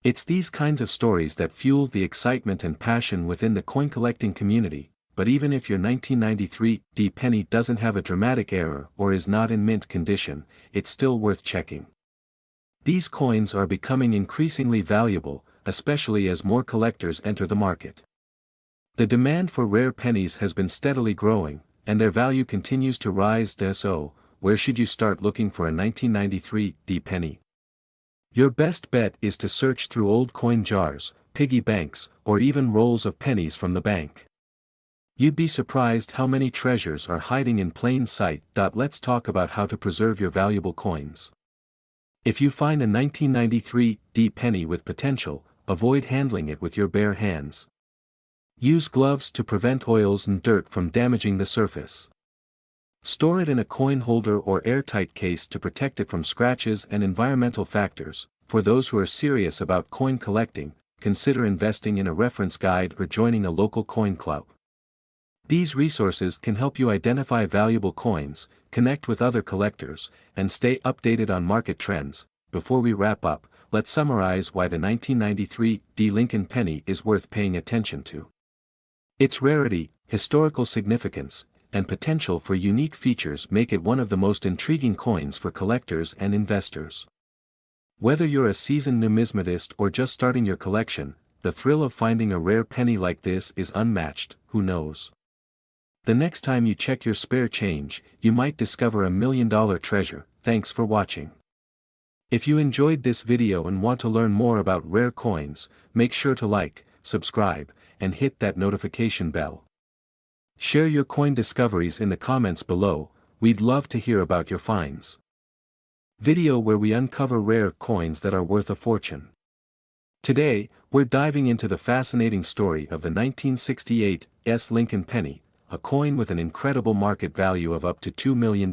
It's these kinds of stories that fuel the excitement and passion within the coin collecting community, but even if your 1993 D penny doesn't have a dramatic error or is not in mint condition, it's still worth checking. These coins are becoming increasingly valuable, especially as more collectors enter the market. The demand for rare pennies has been steadily growing, and their value continues to rise. So, where should you start looking for a 1993 D penny? Your best bet is to search through old coin jars, piggy banks, or even rolls of pennies from the bank. You'd be surprised how many treasures are hiding in plain sight. Let's talk about how to preserve your valuable coins. If you find a 1993 D penny with potential, avoid handling it with your bare hands. Use gloves to prevent oils and dirt from damaging the surface. Store it in a coin holder or airtight case to protect it from scratches and environmental factors. For those who are serious about coin collecting, consider investing in a reference guide or joining a local coin club. These resources can help you identify valuable coins, connect with other collectors, and stay updated on market trends. Before we wrap up, let's summarize why the 1993 D Lincoln penny is worth paying attention to. Its rarity, historical significance, and potential for unique features make it one of the most intriguing coins for collectors and investors. Whether you're a seasoned numismatist or just starting your collection, the thrill of finding a rare penny like this is unmatched. Who knows? The next time you check your spare change, you might discover $1 million treasure. Thanks for watching. If you enjoyed this video and want to learn more about rare coins, make sure to like, subscribe, and hit that notification bell. Share your coin discoveries in the comments below. We'd love to hear about your finds. Video where we uncover rare coins that are worth a fortune. Today, we're diving into the fascinating story of the 1968 S Lincoln penny, a coin with an incredible market value of up to $2 million.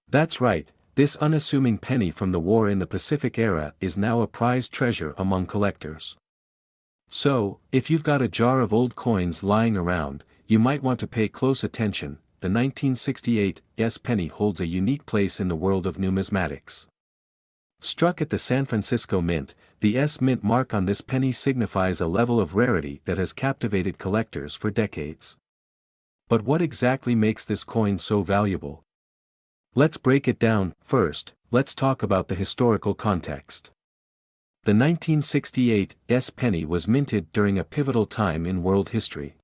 That's right, this unassuming penny from the war in the Pacific era is now a prized treasure among collectors. So, if you've got a jar of old coins lying around, you might want to pay close attention. The 1968 S penny holds a unique place in the world of numismatics. Struck at the San Francisco Mint, the S Mint mark on this penny signifies a level of rarity that has captivated collectors for decades. But what exactly makes this coin so valuable? Let's break it down. First, let's talk about the historical context. The 1968 S penny was minted during a pivotal time in world history.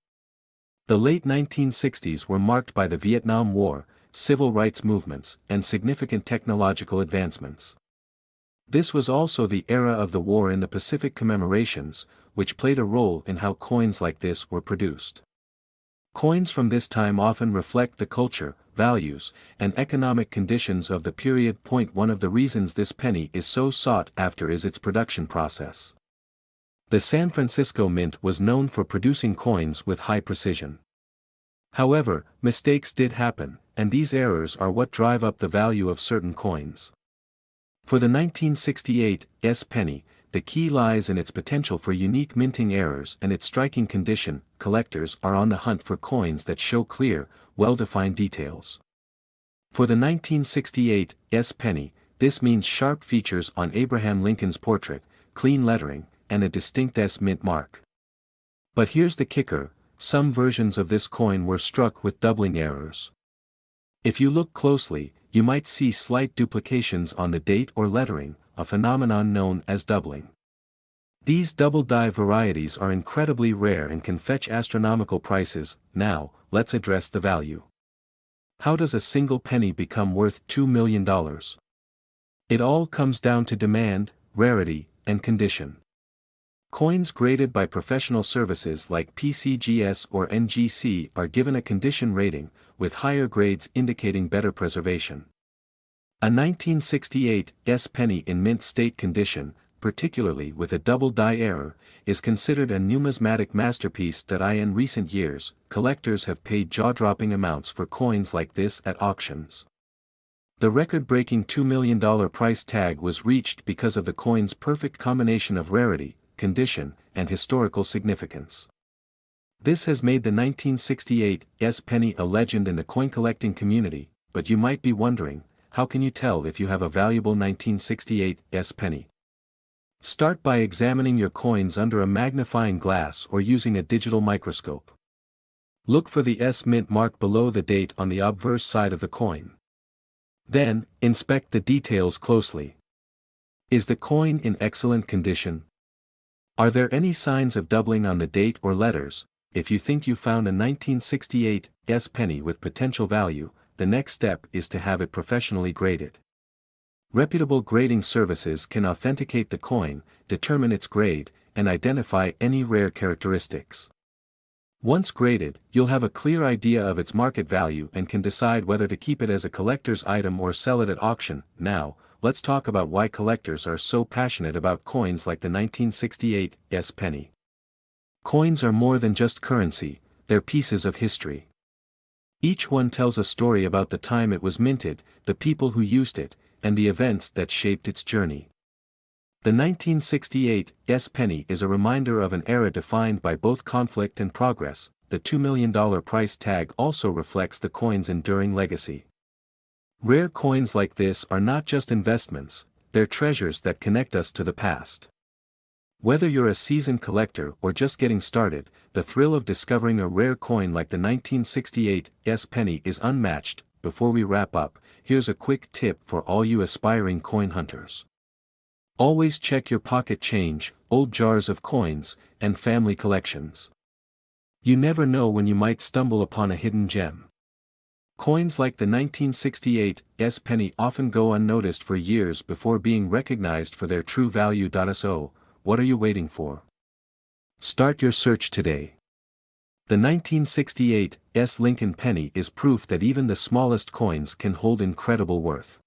The late 1960s were marked by the Vietnam War, civil rights movements, and significant technological advancements. This was also the era of the war in the Pacific commemorations, which played a role in how coins like this were produced. Coins from this time often reflect the culture, values, and economic conditions of the period. One of the reasons this penny is so sought after is its production process. The San Francisco Mint was known for producing coins with high precision. However, mistakes did happen, and these errors are what drive up the value of certain coins. For the 1968 S penny, the key lies in its potential for unique minting errors and its striking condition. Collectors are on the hunt for coins that show clear, well-defined details. For the 1968 S penny, this means sharp features on Abraham Lincoln's portrait, clean lettering, and a distinct S mint mark. But here's the kicker: some versions of this coin were struck with doubling errors. If you look closely, you might see slight duplications on the date or lettering, a phenomenon known as doubling. These double-die varieties are incredibly rare and can fetch astronomical prices. Now, let's address the value. How does a single penny become worth $2 million? It all comes down to demand, rarity, and condition. Coins graded by professional services like PCGS or NGC are given a condition rating, with higher grades indicating better preservation. A 1968 S penny in mint state condition, particularly with a double die error, is considered a numismatic masterpiece that in recent years, collectors have paid jaw-dropping amounts for coins like this at auctions. The record-breaking $2 million price tag was reached because of the coin's perfect combination of rarity, condition, and historical significance. This has made the 1968 penny a legend in the coin collecting community, but you might be wondering, how can you tell if you have a valuable 1968 penny? Start by examining your coins under a magnifying glass or using a digital microscope. Look for the S mint mark below the date on the obverse side of the coin. Then, inspect the details closely. Is the coin in excellent condition? Are there any signs of doubling on the date or letters? If you think you found a 1968 penny with potential value, the next step is to have it professionally graded. Reputable grading services can authenticate the coin, determine its grade, and identify any rare characteristics. Once graded, you'll have a clear idea of its market value and can decide whether to keep it as a collector's item or sell it at auction. Now, let's talk about why collectors are so passionate about coins like the 1968 penny. Coins are more than just currency, they're pieces of history. Each one tells a story about the time it was minted, the people who used it, and the events that shaped its journey. The 1968 penny is a reminder of an era defined by both conflict and progress. The $2 million price tag also reflects the coin's enduring legacy. Rare coins like this are not just investments, they're treasures that connect us to the past. Whether you're a seasoned collector or just getting started, the thrill of discovering a rare coin like the 1968 penny is unmatched. Before we wrap up, here's a quick tip for all you aspiring coin hunters. Always check your pocket change, old jars of coins, and family collections. You never know when you might stumble upon a hidden gem. Coins like the 1968 penny often go unnoticed for years before being recognized for their true value. So, what are you waiting for? Start your search today. The 1968 Lincoln penny is proof that even the smallest coins can hold incredible worth.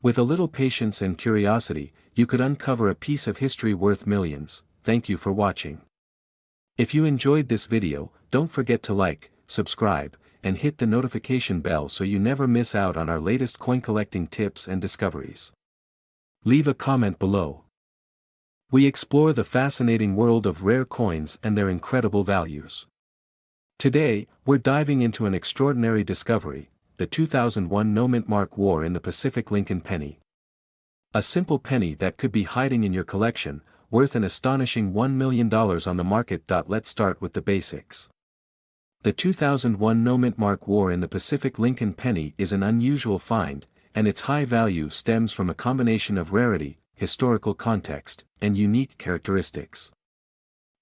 With a little patience and curiosity, you could uncover a piece of history worth millions. Thank you for watching. If you enjoyed this video, don't forget to like, subscribe, and hit the notification bell so you never miss out on our latest coin collecting tips and discoveries. Leave a comment below. We explore the fascinating world of rare coins and their incredible values. Today, we're diving into an extraordinary discovery, the 2001 no-mint mark war in the Pacific Lincoln penny. A simple penny that could be hiding in your collection, worth an astonishing $1 million on the market. Let's start with the basics. The 2001 no-mint mark war in the Pacific Lincoln penny is an unusual find, and its high value stems from a combination of rarity, historical context, and unique characteristics.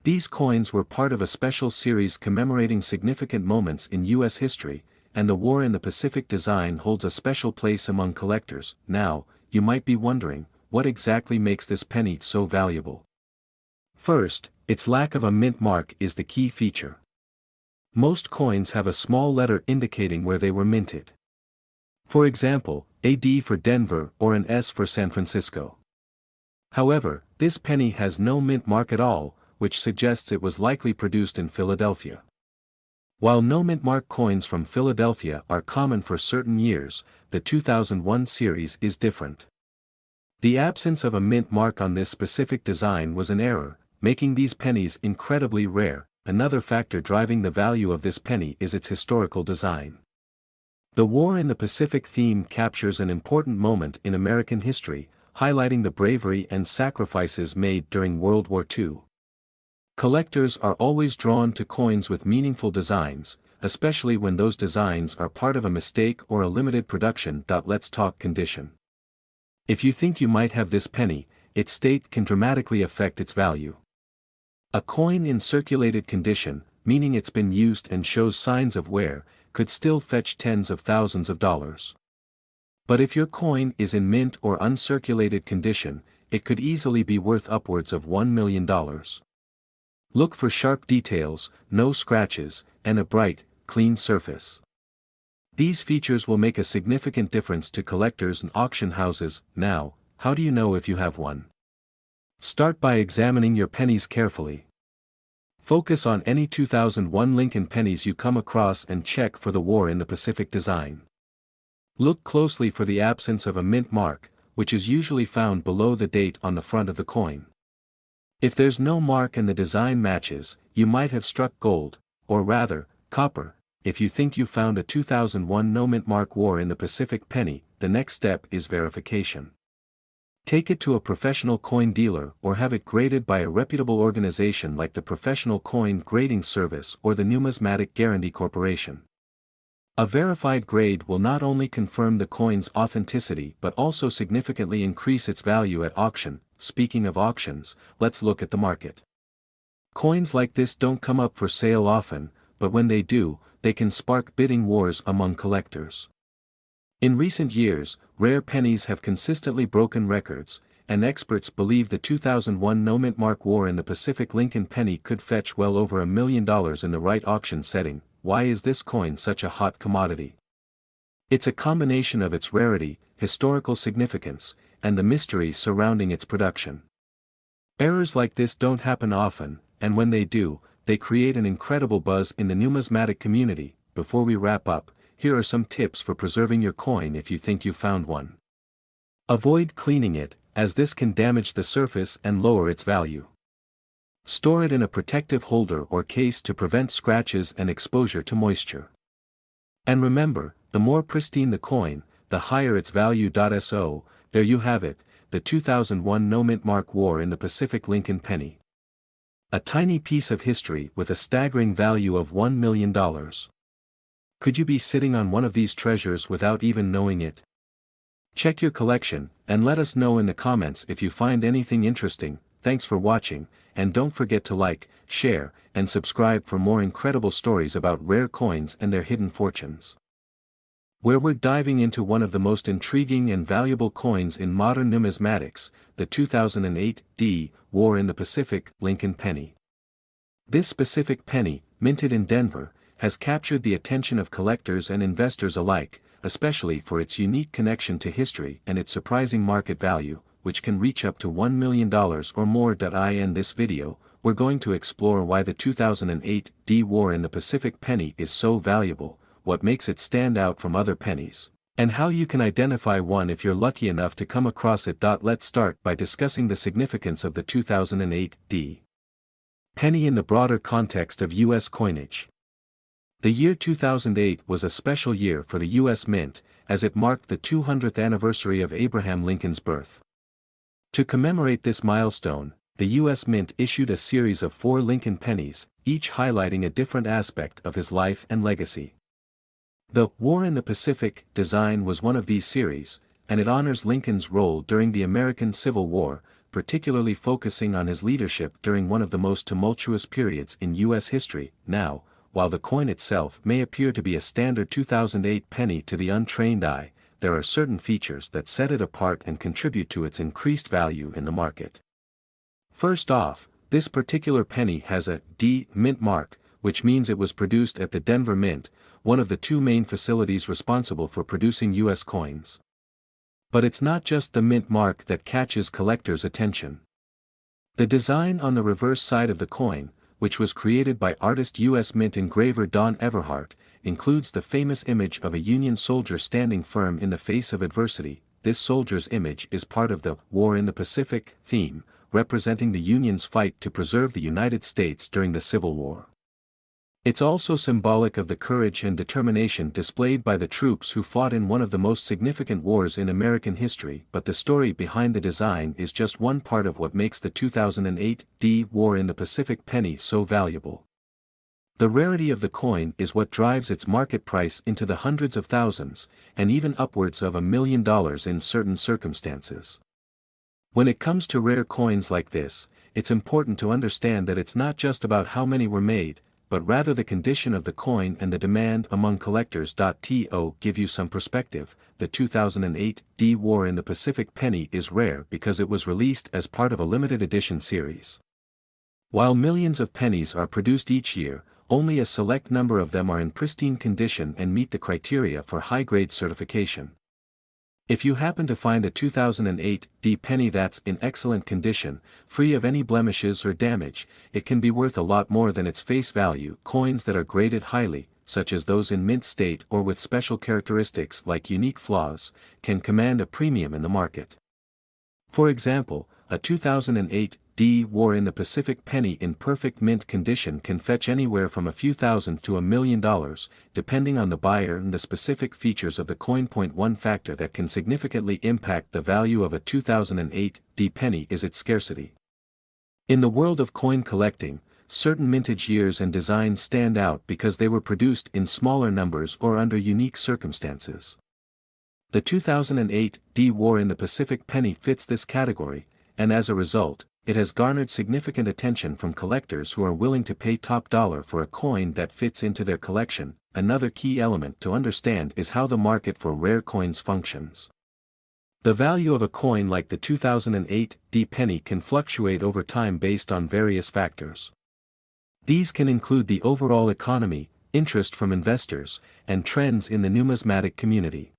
These coins were part of a special series commemorating significant moments in U.S. history, and the war in the Pacific design holds a special place among collectors. Now, you might be wondering, what exactly makes this penny so valuable? First, its lack of a mint mark is the key feature. Most coins have a small letter indicating where they were minted. For example, a D for Denver or an S for San Francisco. However, this penny has no mint mark at all, which suggests it was likely produced in Philadelphia. While no mint mark coins from Philadelphia are common for certain years, the 2001 series is different. The absence of a mint mark on this specific design was an error, making these pennies incredibly rare. Another factor driving the value of this penny is its historical design. The War in the Pacific theme captures an important moment in American history, highlighting the bravery and sacrifices made during World War II. Collectors are always drawn to coins with meaningful designs, especially when those designs are part of a mistake or a limited production. Let's talk condition. If you think you might have this penny, its state can dramatically affect its value. A coin in circulated condition, meaning it's been used and shows signs of wear, could still fetch tens of thousands of dollars. But if your coin is in mint or uncirculated condition, it could easily be worth upwards of $1 million. Look for sharp details, no scratches, and a bright, clean surface. These features will make a significant difference to collectors and auction houses. Now, how do you know if you have one? Start by examining your pennies carefully. Focus on any 2001 Lincoln pennies you come across and check for the War in the Pacific design. Look closely for the absence of a mint mark, which is usually found below the date on the front of the coin. If there's no mark and the design matches, you might have struck gold, or rather, copper. If you think you found a 2001 no mint mark War in the Pacific penny, the next step is verification. Take it to a professional coin dealer or have it graded by a reputable organization like the Professional Coin Grading Service or the Numismatic Guarantee Corporation. A verified grade will not only confirm the coin's authenticity but also significantly increase its value at auction. Speaking of auctions, let's look at the market. Coins like this don't come up for sale often, but when they do, they can spark bidding wars among collectors. In recent years, rare pennies have consistently broken records, and experts believe the 2001 no mint mark War in the Pacific Lincoln penny could fetch well over $1 million in the right auction setting. Why is this coin such a hot commodity? It's a combination of its rarity, historical significance, and the mystery surrounding its production. Errors like this don't happen often, and when they do, they create an incredible buzz in the numismatic community. Before we wrap up, here are some tips for preserving your coin if you think you found one. Avoid cleaning it, as this can damage the surface and lower its value. Store it in a protective holder or case to prevent scratches and exposure to moisture. And remember, the more pristine the coin, the higher its value. So, there you have it, the 2001 no mint mark War in the Pacific Lincoln penny. A tiny piece of history with a staggering value of $1 million. Could you be sitting on one of these treasures without even knowing it? Check your collection, and let us know in the comments if you find anything interesting. Thanks for watching, and don't forget to like, share, and subscribe for more incredible stories about rare coins and their hidden fortunes. Where we're diving into one of the most intriguing and valuable coins in modern numismatics, the 2008 War in the Pacific Lincoln penny. This specific penny, minted in Denver, has captured the attention of collectors and investors alike, especially for its unique connection to history and its surprising market value, which can reach up to $1 million or more. In this video, we're going to explore why the 2008 War in the Pacific penny is so valuable, what makes it stand out from other pennies, and how you can identify one if you're lucky enough to come across it. Let's start by discussing the significance of the 2008 penny in the broader context of U.S. coinage. The year 2008 was a special year for the U.S. Mint, as it marked the 200th anniversary of Abraham Lincoln's birth. To commemorate this milestone, the U.S. Mint issued a series of 4 Lincoln pennies, each highlighting a different aspect of his life and legacy. The War in the Pacific design was one of these series, and it honors Lincoln's role during the American Civil War, particularly focusing on his leadership during one of the most tumultuous periods in U.S. history. Now, while the coin itself may appear to be a standard 2008 penny to the untrained eye, there are certain features that set it apart and contribute to its increased value in the market. First off, this particular penny has a D mint mark, which means it was produced at the Denver Mint, one of the 2 main facilities responsible for producing U.S. coins. But it's not just the mint mark that catches collectors' attention. The design on the reverse side of the coin, which was created by artist U.S. Mint engraver Don Everhart, includes the famous image of a Union soldier standing firm in the face of adversity. This soldier's image is part of the War in the Pacific theme, representing the Union's fight to preserve the United States during the Civil War. It's also symbolic of the courage and determination displayed by the troops who fought in one of the most significant wars in American history. But the story behind the design is just one part of what makes the 2008 War in the Pacific penny so valuable. The rarity of the coin is what drives its market price into the hundreds of thousands, and even upwards of $1 million in certain circumstances. When it comes to rare coins like this, it's important to understand that it's not just about how many were made, but rather the condition of the coin and the demand among collectors. To give you some perspective, the 2008 War in the Pacific penny is rare because it was released as part of a limited edition series. While millions of pennies are produced each year, only a select number of them are in pristine condition and meet the criteria for high-grade certification. If you happen to find a 2008 D penny that's in excellent condition, free of any blemishes or damage, it can be worth a lot more than its face value. Coins that are graded highly, such as those in mint state or with special characteristics like unique flaws, can command a premium in the market. For example, a 2008 D War in the Pacific penny in perfect mint condition can fetch anywhere from a few thousand to $1 million, depending on the buyer and the specific features of the coin. One factor that can significantly impact the value of a 2008 D penny is its scarcity. In the world of coin collecting, certain mintage years and designs stand out because they were produced in smaller numbers or under unique circumstances. The 2008 D War in the Pacific penny fits this category, and as a result, it has garnered significant attention from collectors who are willing to pay top dollar for a coin that fits into their collection. Another key element to understand is how the market for rare coins functions. The value of a coin like the 2008 D penny can fluctuate over time based on various factors. These can include the overall economy, interest from investors, and trends in the numismatic community.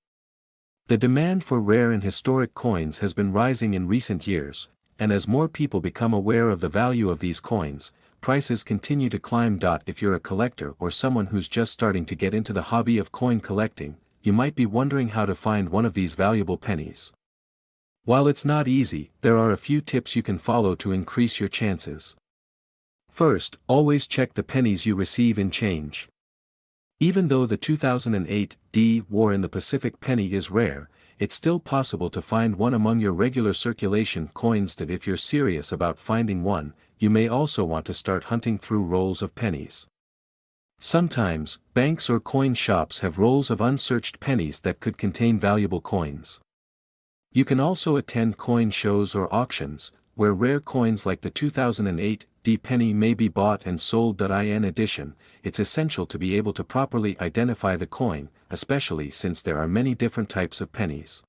The demand for rare and historic coins has been rising in recent years, and as more people become aware of the value of these coins, prices continue to climb. If you're a collector or someone who's just starting to get into the hobby of coin collecting, you might be wondering how to find one of these valuable pennies. While it's not easy, there are a few tips you can follow to increase your chances. First, always check the pennies you receive in change. Even though the 2008 D War in the Pacific penny is rare, it's still possible to find one among your regular circulation coins. If you're serious about finding one, you may also want to start hunting through rolls of pennies. Sometimes, banks or coin shops have rolls of unsearched pennies that could contain valuable coins. You can also attend coin shows or auctions, where rare coins like the 2008 D penny may be bought and sold. In addition, it's essential to be able to properly identify the coin, especially since there are many different types of pennies.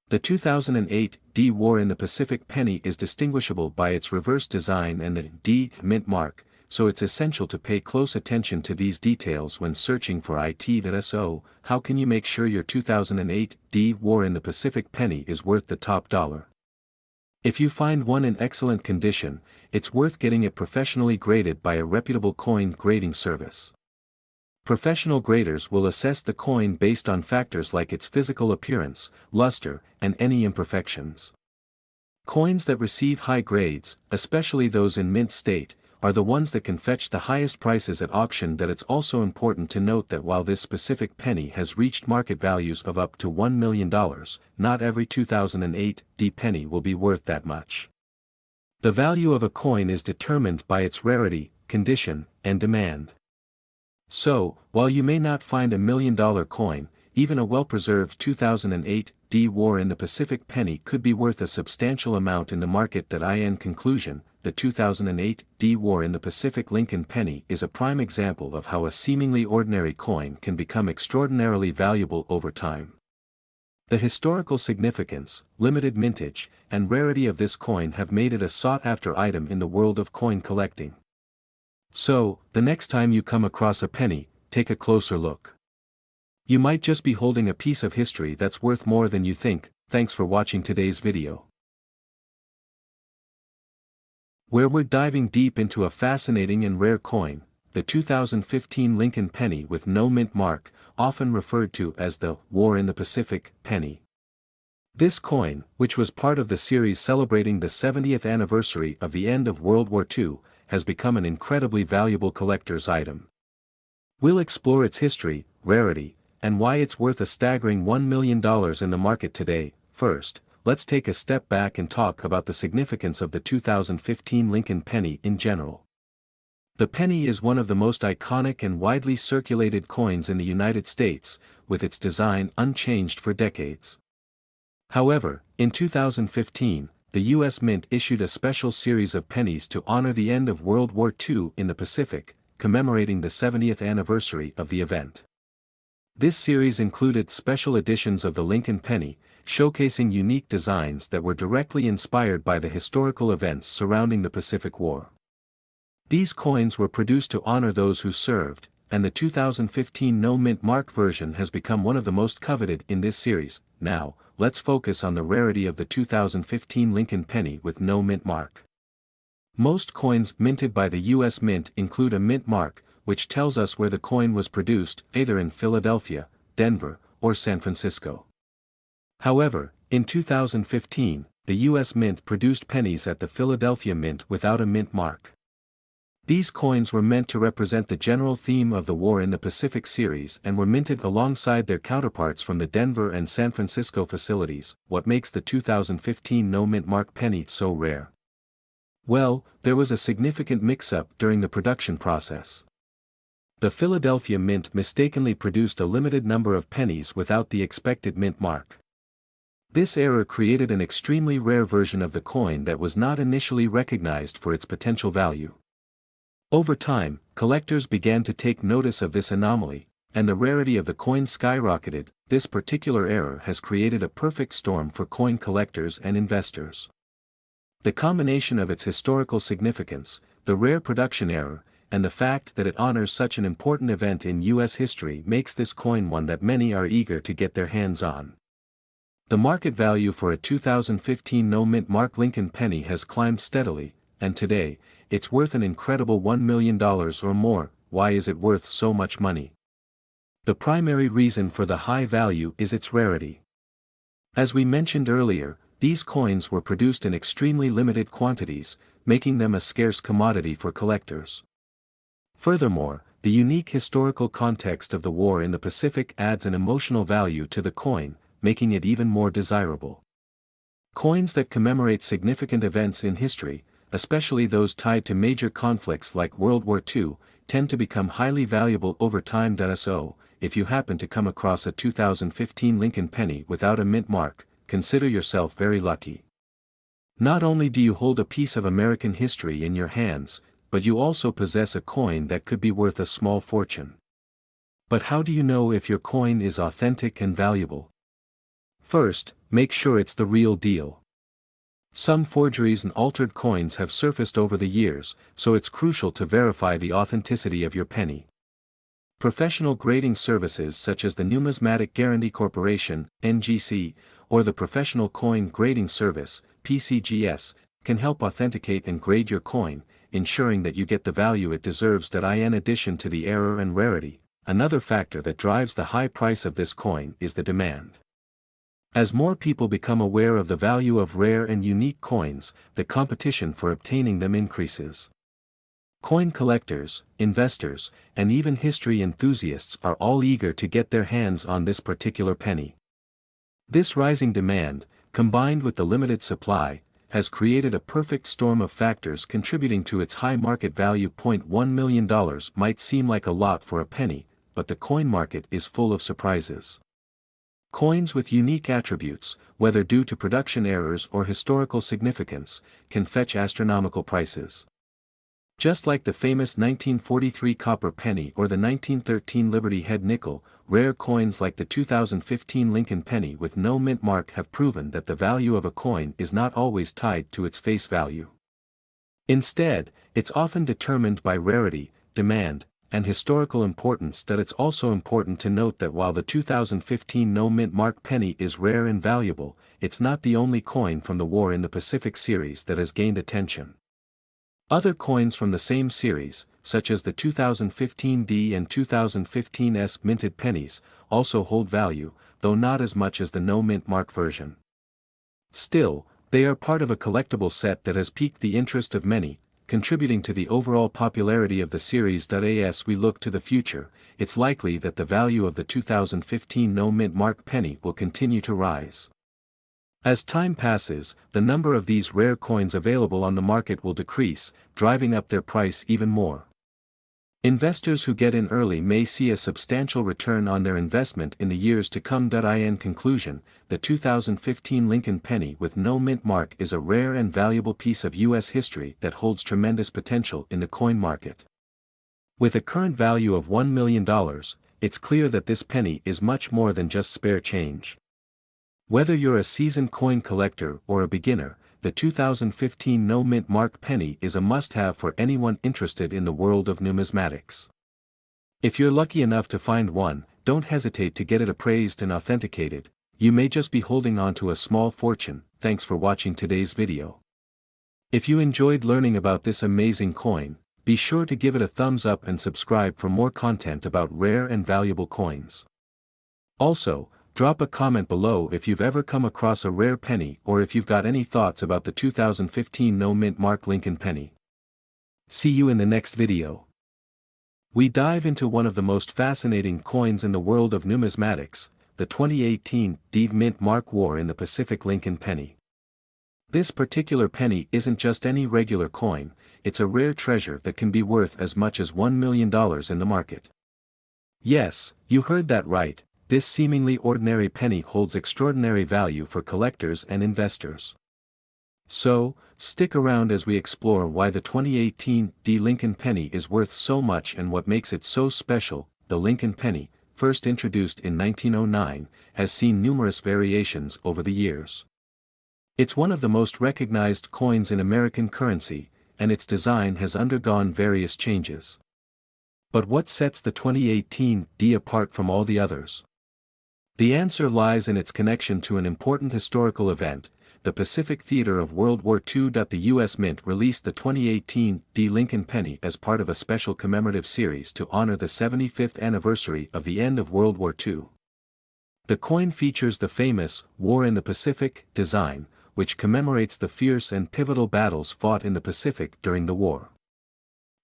The 2008 D War in the Pacific penny is distinguishable by its reverse design and the D mint mark, so it's essential to pay close attention to these details when searching for it. So, how can you make sure your 2008 D War in the Pacific penny is worth the top dollar? If you find one in excellent condition, it's worth getting it professionally graded by a reputable coin grading service. Professional graders will assess the coin based on factors like its physical appearance, luster, and any imperfections. Coins that receive high grades, especially those in mint state, are the ones that can fetch the highest prices at auction. It's also important to note that while this specific penny has reached market values of up to $1 million, not every 2008 D penny will be worth that much. The value of a coin is determined by its rarity, condition, and demand. So, while you may not find $1 million coin, even a well-preserved 2008 D War in the Pacific penny could be worth a substantial amount in the market. In conclusion, the 2008 D War in the Pacific Lincoln penny is a prime example of how a seemingly ordinary coin can become extraordinarily valuable over time. The historical significance, limited mintage, and rarity of this coin have made it a sought-after item in the world of coin collecting. So, the next time you come across a penny, take a closer look. You might just be holding a piece of history that's worth more than you think. Thanks for watching today's video, where we're diving deep into a fascinating and rare coin, the 2015 Lincoln penny with no mint mark, often referred to as the War in the Pacific penny. This coin, which was part of the series celebrating the 70th anniversary of the end of World War II, has become an incredibly valuable collector's item. We'll explore its history, rarity, and why it's worth a staggering $1 million in the market today. First, let's take a step back and talk about the significance of the 2015 Lincoln penny in general. The penny is one of the most iconic and widely circulated coins in the United States, with its design unchanged for decades. However, in 2015, the U.S. Mint issued a special series of pennies to honor the end of World War II in the Pacific, commemorating the 70th anniversary of the event. This series included special editions of the Lincoln penny, showcasing unique designs that were directly inspired by the historical events surrounding the Pacific War. These coins were produced to honor those who served, and the 2015 no mint mark version has become one of the most coveted in this series. Now, let's focus on the rarity of the 2015 Lincoln penny with no mint mark. Most coins minted by the U.S. Mint include a mint mark, which tells us where the coin was produced, either in Philadelphia, Denver, or San Francisco. However, in 2015, the U.S. Mint produced pennies at the Philadelphia Mint without a mint mark. These coins were meant to represent the general theme of the War in the Pacific series and were minted alongside their counterparts from the Denver and San Francisco facilities. What makes the 2015 no mint mark penny so rare? Well, there was a significant mix-up during the production process. The Philadelphia Mint mistakenly produced a limited number of pennies without the expected mint mark. This error created an extremely rare version of the coin that was not initially recognized for its potential value. Over time, collectors began to take notice of this anomaly, and the rarity of the coin skyrocketed. This particular error has created a perfect storm for coin collectors and investors. The combination of its historical significance, the rare production error, and the fact that it honors such an important event in U.S. history makes this coin one that many are eager to get their hands on. The market value for a 2015 no mint mark Lincoln penny has climbed steadily, and today, it's worth an incredible $1 million or more. Why is it worth so much money? The primary reason for the high value is its rarity. As we mentioned earlier, these coins were produced in extremely limited quantities, making them a scarce commodity for collectors. Furthermore, the unique historical context of the war in the Pacific adds an emotional value to the coin, making it even more desirable. Coins that commemorate significant events in history, especially those tied to major conflicts like World War II, tend to become highly valuable over time. So, if you happen to come across a 2015 Lincoln penny without a mint mark, consider yourself very lucky. Not only do you hold a piece of American history in your hands, but you also possess a coin that could be worth a small fortune. But how do you know if your coin is authentic and valuable? First, make sure it's the real deal. Some forgeries and altered coins have surfaced over the years, so it's crucial to verify the authenticity of your penny. Professional grading services such as the Numismatic Guarantee Corporation, NGC, or the Professional Coin Grading Service, PCGS, can help authenticate and grade your coin, ensuring that you get the value it deserves. In addition to the error and rarity, another factor that drives the high price of this coin is the demand. As more people become aware of the value of rare and unique coins, the competition for obtaining them increases. Coin collectors, investors, and even history enthusiasts are all eager to get their hands on this particular penny. This rising demand, combined with the limited supply, has created a perfect storm of factors contributing to its high market value. $1 million might seem like a lot for a penny, but the coin market is full of surprises. Coins with unique attributes, whether due to production errors or historical significance, can fetch astronomical prices. Just like the famous 1943 copper penny or the 1913 Liberty Head nickel, rare coins like the 2015 Lincoln penny with no mint mark have proven that the value of a coin is not always tied to its face value. Instead, it's often determined by rarity, demand, and historical importance. It's also important to note that while the 2015 no mint mark penny is rare and valuable, it's not the only coin from the War in the Pacific series that has gained attention. Other coins from the same series, such as the 2015 D and 2015 S minted pennies, also hold value, though not as much as the no mint mark version. Still, they are part of a collectible set that has piqued the interest of many, contributing to the overall popularity of the series. As we look to the future, it's likely that the value of the 2015 no mint mark penny will continue to rise. As time passes, the number of these rare coins available on the market will decrease, driving up their price even more. Investors who get in early may see a substantial return on their investment in the years to come. In conclusion, the 2015 Lincoln penny with no mint mark is a rare and valuable piece of U.S. history that holds tremendous potential in the coin market. With a current value of $1 million, it's clear that this penny is much more than just spare change. Whether you're a seasoned coin collector or a beginner, the 2015 no mint mark penny is a must-have for anyone interested in the world of numismatics. If you're lucky enough to find one, don't hesitate to get it appraised and authenticated. you may just be holding on to a small fortune. Thanks for watching today's video. If you enjoyed learning about this amazing coin, be sure to give it a thumbs up and subscribe for more content about rare and valuable coins. Also, drop a comment below if you've ever come across a rare penny or if you've got any thoughts about the 2015 no-mint mark Lincoln penny. See you in the next video. We dive into one of the most fascinating coins in the world of numismatics, the 2018 D Mint Mark War in the Pacific Lincoln penny. This particular penny isn't just any regular coin, it's a rare treasure that can be worth as much as $1 million in the market. Yes, you heard that right, this seemingly ordinary penny holds extraordinary value for collectors and investors. So, stick around as we explore why the 2018 D Lincoln penny is worth so much and what makes it so special. The Lincoln penny, first introduced in 1909, has seen numerous variations over the years. It's one of the most recognized coins in American currency, and its design has undergone various changes. But what sets the 2018 D apart from all the others? The answer lies in its connection to an important historical event, the Pacific Theater of World War II. The U.S. Mint released the 2018 D Lincoln penny as part of a special commemorative series to honor the 75th anniversary of the end of World War II. The coin features the famous War in the Pacific design, which commemorates the fierce and pivotal battles fought in the Pacific during the war.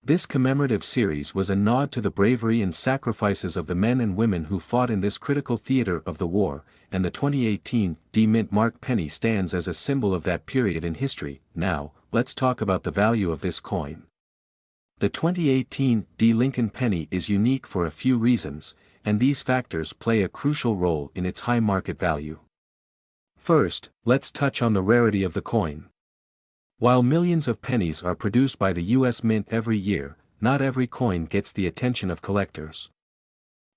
This commemorative series was a nod to the bravery and sacrifices of the men and women who fought in this critical theater of the war, and the 2018 D Mint Mark penny stands as a symbol of that period in history. Now, let's talk about the value of this coin. The 2018 D Lincoln penny is unique for a few reasons, and these factors play a crucial role in its high market value. First, let's touch on the rarity of the coin. While millions of pennies are produced by the U.S. Mint every year, not every coin gets the attention of collectors.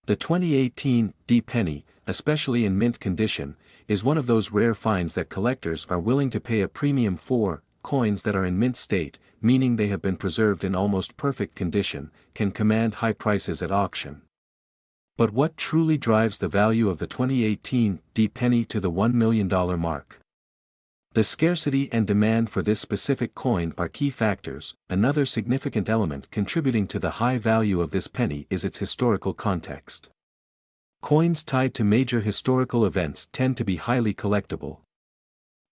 The 2018 D penny, especially in mint condition, is one of those rare finds that collectors are willing to pay a premium for. Coins that are in mint state, meaning they have been preserved in almost perfect condition, can command high prices at auction. But what truly drives the value of the 2018 D penny to the $1 million mark? The scarcity and demand for this specific coin are key factors. Another significant element contributing to the high value of this penny is its historical context. Coins tied to major historical events tend to be highly collectible.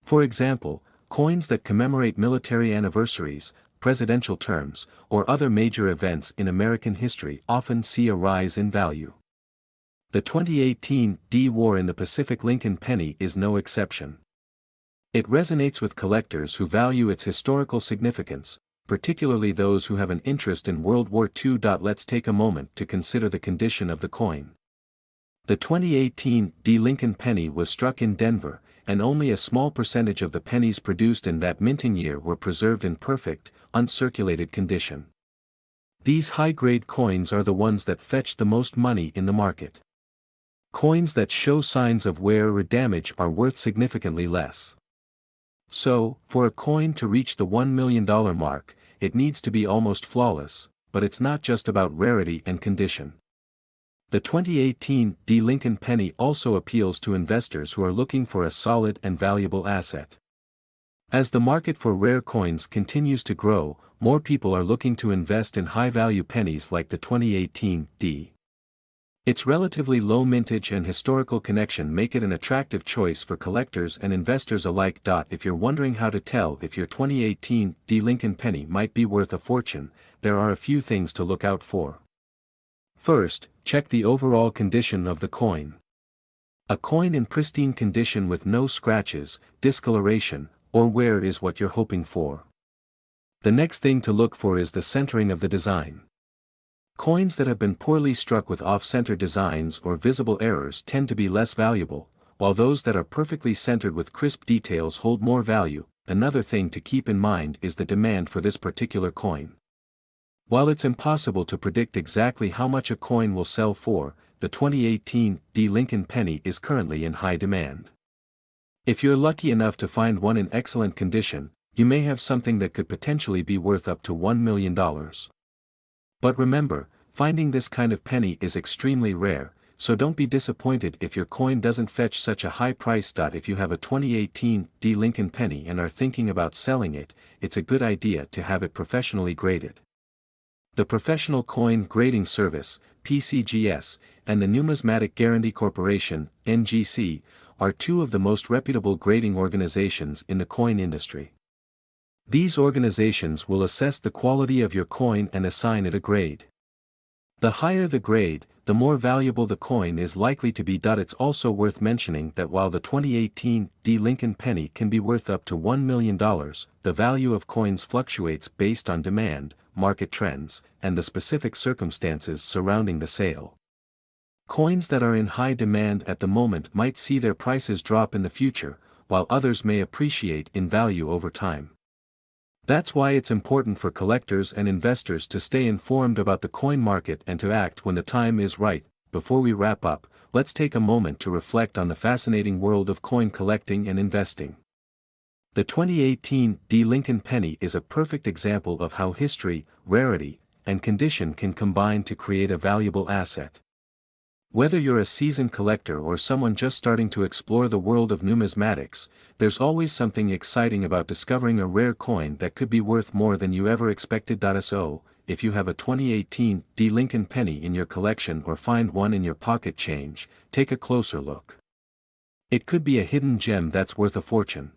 For example, coins that commemorate military anniversaries, presidential terms, or other major events in American history often see a rise in value. The 2018 D War in the Pacific Lincoln penny is no exception. It resonates with collectors who value its historical significance, particularly those who have an interest in World War II. Let's take a moment to consider the condition of the coin. The 2018 D Lincoln penny was struck in Denver, and only a small percentage of the pennies produced in that minting year were preserved in perfect, uncirculated condition. These high-grade coins are the ones that fetch the most money in the market. Coins that show signs of wear or damage are worth significantly less. So, for a coin to reach the $1 million mark, it needs to be almost flawless, but it's not just about rarity and condition. The 2018 D Lincoln penny also appeals to investors who are looking for a solid and valuable asset. As the market for rare coins continues to grow, more people are looking to invest in high-value pennies like the 2018 D. Its relatively low mintage and historical connection make it an attractive choice for collectors and investors alike. If you're wondering how to tell if your 2018 D Lincoln penny might be worth a fortune, there are a few things to look out for. First, check the overall condition of the coin. A coin in pristine condition with no scratches, discoloration, or wear is what you're hoping for. The next thing to look for is the centering of the design. Coins that have been poorly struck with off-center designs or visible errors tend to be less valuable, while those that are perfectly centered with crisp details hold more value. Another thing to keep in mind is the demand for this particular coin. While it's impossible to predict exactly how much a coin will sell for, the 2018 D Lincoln penny is currently in high demand. If you're lucky enough to find one in excellent condition, you may have something that could potentially be worth up to $1 million. But remember, finding this kind of penny is extremely rare, so don't be disappointed if your coin doesn't fetch such a high price. If you have a 2018 D Lincoln penny and are thinking about selling it, it's a good idea to have it professionally graded. The Professional Coin Grading Service, PCGS, and the Numismatic Guarantee Corporation, NGC, are two of the most reputable grading organizations in the coin industry. These organizations will assess the quality of your coin and assign it a grade. The higher the grade, the more valuable the coin is likely to be. It's also worth mentioning that while the 2018 D Lincoln penny can be worth up to $1 million, the value of coins fluctuates based on demand, market trends, and the specific circumstances surrounding the sale. Coins that are in high demand at the moment might see their prices drop in the future, while others may appreciate in value over time. That's why it's important for collectors and investors to stay informed about the coin market and to act when the time is right. Before we wrap up, let's take a moment to reflect on the fascinating world of coin collecting and investing. The 2018 D Lincoln penny is a perfect example of how history, rarity, and condition can combine to create a valuable asset. Whether you're a seasoned collector or someone just starting to explore the world of numismatics, there's always something exciting about discovering a rare coin that could be worth more than you ever expected. So, if you have a 2018 D Lincoln penny in your collection or find one in your pocket change, take a closer look. It could be a hidden gem that's worth a fortune.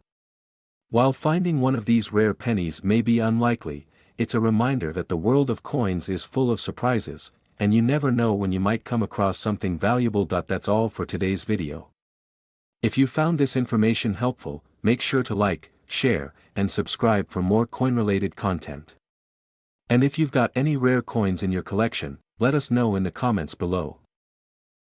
While finding one of these rare pennies may be unlikely, it's a reminder that the world of coins is full of surprises, and you never know when you might come across something valuable. That's all for today's video. If you found this information helpful, make sure to like, share, and subscribe for more coin-related content. And if you've got any rare coins in your collection, let us know in the comments below.